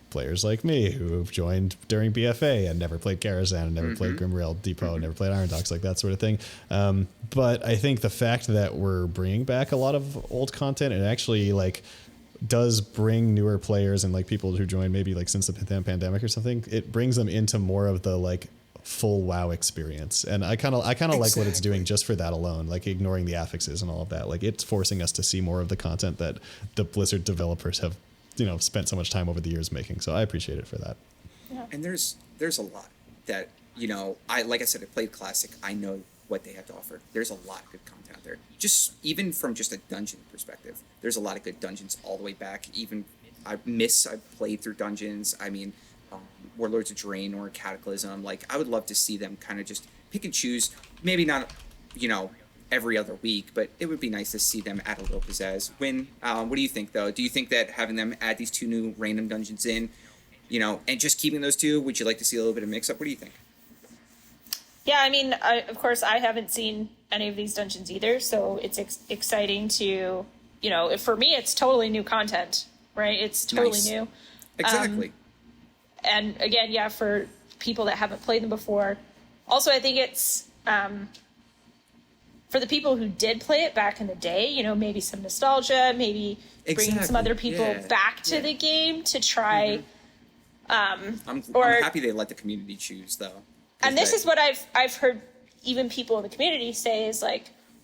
players like me who have joined during BFA and never played Karazhan and never played Grimrail Depot, never played Iron Dogs, like that sort of thing. But I think the fact that we're bringing back a lot of old content, and actually does bring newer players and people who joined maybe since the pandemic or something, it brings them into more of the full WoW experience. And I kind of like what it's doing just for that alone, ignoring the affixes and all of that. It's forcing us to see more of the content that the Blizzard developers have spent so much time over the years making. So I appreciate it for that. Yeah. And there's a lot that, I played Classic. I know what they have to offer. There's a lot of good content out there. Just even from just a dungeon perspective, there's a lot of good dungeons all the way back. Even I've played through dungeons. I mean, Warlords of Draenor or Cataclysm. I would love to see them kind of just pick and choose. Maybe not, every other week, but it would be nice to see them add a little pizzazz. What do you think, though? Do you think that having them add these 2 new random dungeons in, and just keeping those 2, would you like to see a little bit of mix-up? What do you think? Yeah, I mean, of course, I haven't seen any of these dungeons either, so it's exciting to, for me, it's totally new content, right? It's totally new. Exactly. And again, yeah, for people that haven't played them before. Also, I think it's... for the people who did play it back in the day, maybe some nostalgia, maybe bringing some other people back to the game to try. I'm happy they let the community choose, though. And this is what I've heard even people in the community say is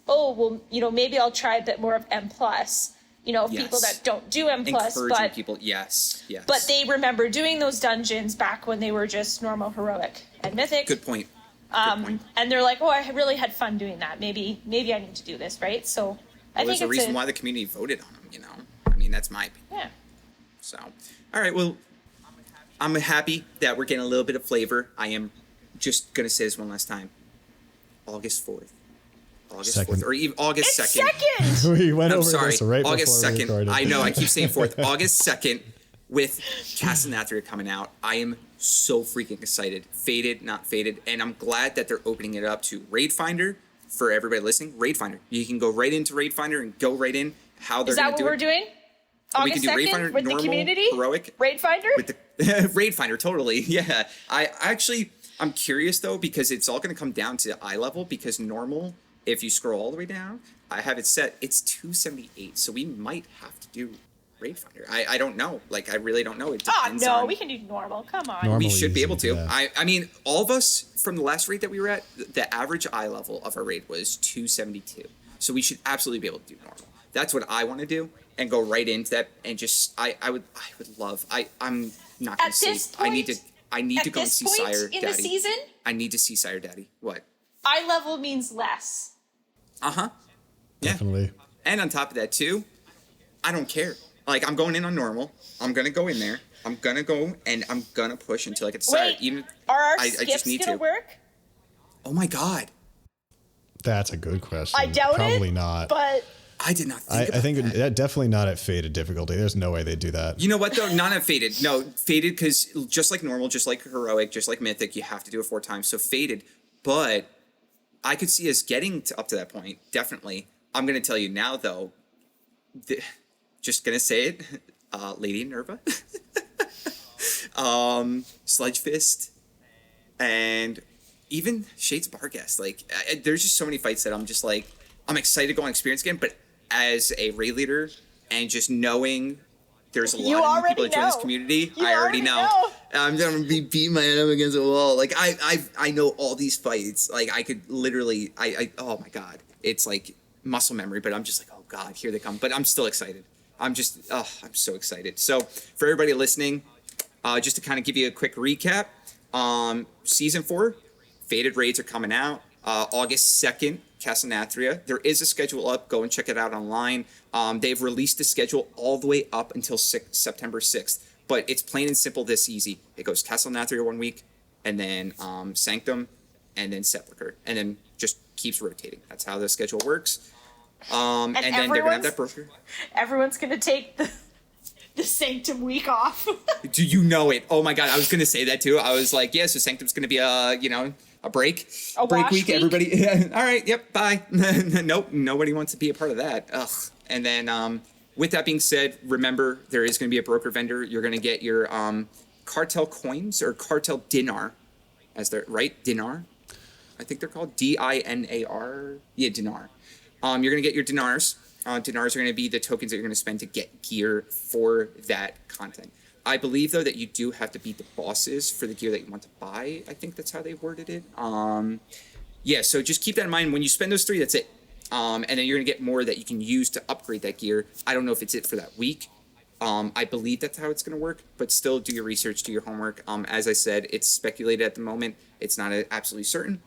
oh, well, maybe I'll try a bit more of M+. People that don't do M+, encouraging people, yes. But they remember doing those dungeons back when they were just normal heroic and mythic. Good point. point. And they're like, oh, I really had fun doing that. Maybe I need to do this, right? So I think There's a reason why the community voted on them, you know? I mean, that's my opinion. Yeah. So, all right, well, I'm happy that we're getting a little bit of flavor. I am just going to say this one last time. August 4th. August 4th, or even August 2nd. We went I'm over sorry, this right August before we 2nd. recorded. I know, I keep saying 4th. August 2nd with Castle Nathria coming out. I am so freaking excited. Faded, not faded. And I'm glad that they're opening it up to Raid Finder for everybody listening. Raid Finder. You can go right into Raid Finder and go right in how they're going to do it. Is that what we're doing? We August can do Raid 2nd Finder, with normal, the community? heroic. Raid Finder? With the Raid Finder, totally. Yeah. I'm curious though, because it's all going to come down to eye level, because normal, if you scroll all the way down, I have it set, it's 278. So we might have to do Raid Finder. I don't know. Like, I really don't know. It depends on, we can do normal. Come on. Normal. we should be easy, able to. yeah. I mean, all of us from the last raid that we were at, the average eye level of our raid was 272. So we should absolutely be able to do normal. That's what I want to do, and go right into that, and just I would love. I'm not going At to say. this I need point- to go and see At this Sire point in Daddy. the season, I need to see Sire Daddy. What? eye level means less. Yeah. Definitely. And on top of that too, I don't care. Like, I'm going in on normal. I'm gonna go in there. I'm gonna go and I'm gonna push until I get Sire. Wait, Even are our I skips just need gonna to. work? Oh my god. That's a good question. I doubt Probably it. not. But I did not think I about think that. definitely not at faded difficulty. There's no way they'd do that. You know what though? Not at faded. No, faded, because just like normal, just like heroic, just like mythic, you have to do it 4 times. So faded, but I could see us getting up to that point. Definitely. I'm gonna tell you now though. Just gonna say it, Lady Nerva, Sledge Fist, and even Shades Barghest. Like, there's just so many fights that I'm just like, I'm excited to go on experience again. But as a raid leader, and just knowing there's a You lot of new people already that join this know. community, You I already already know. know. I'm gonna be beating my head up against the wall. Like, I know all these fights. Like, I could literally, oh my god, it's like muscle memory. But I'm just like, oh god, here they come. But I'm still excited. I'm so excited. So for everybody listening, just to kind of give you a quick recap, season 4, Faded raids are coming out August 2nd, Castle Nathria. There is a schedule up. Go and check it out online. They've released the schedule all the way up until September 6th. But it's plain and simple this easy. It goes Castle Nathria 1 week, and then Sanctum, and then Sepulchre, and then just keeps rotating. That's how the schedule works. And then they're going to have that broker. everyone's gonna take the Sanctum week off. Do you know it? Oh my god, I was gonna say that too. I was like, yeah, so Sanctum's gonna be a break. A break wash week. week? Everybody all right, yep, bye. Nope, nobody wants to be a part of that. Ugh. And then with that being said, remember there is gonna be a broker vendor. You're gonna get your cartel coins or cartel dinar, as they're right, dinar. I think they're called dinar. Yeah, dinar. You're gonna get your dinars. Dinars are going to be the tokens that you're going to spend to get gear for that content. I believe, though, that you do have to beat the bosses for the gear that you want to buy. I think that's how they worded it. Yeah, so just keep that in mind. When you spend those 3, that's it. And then you're going to get more that you can use to upgrade that gear. I don't know if it's it for that week. I believe that's how it's going to work, but still do your research, do your homework. As I said, it's speculated at the moment. It's not absolutely certain.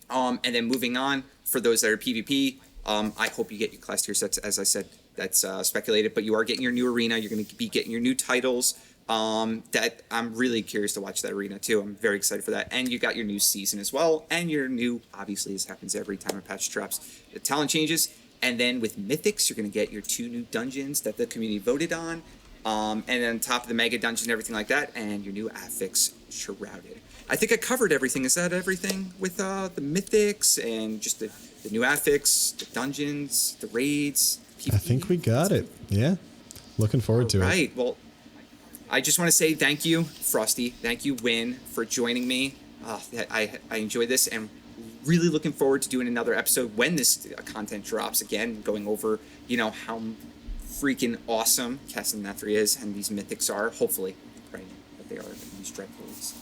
And then moving on, for those that are PvP, I hope you get your class tier sets. As I said, that's speculated, but you are getting your new arena. You're going to be getting your new titles. That I'm really curious to watch that arena too. I'm very excited for that. And you got your new season as well, and your new, obviously, this happens every time a patch drops, the talent changes. And then with Mythics, you're going to get your 2 new dungeons that the community voted on. And then on top of the mega dungeon and everything like that, and your new affix, Shrouded. I think I covered everything. Is that everything with the Mythics and just the new affix, the dungeons, the raids? I think we got it. Yeah. Looking forward to it. Right. Well, I just want to say thank you, Frosty. Thank you, Win, for joining me. I enjoyed this, and really looking forward to doing another episode when this content drops again, going over, how freaking awesome Castle Nathria is and these mythics are. Hopefully, praying that they are these dreadfuls.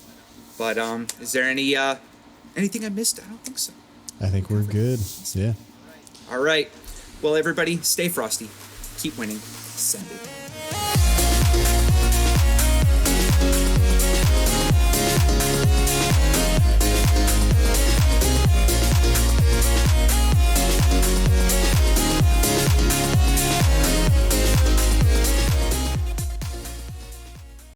But is there anything I missed? I don't think so. I think we're good. Yeah. All right. Well, everybody, stay frosty. Keep winning. Send it.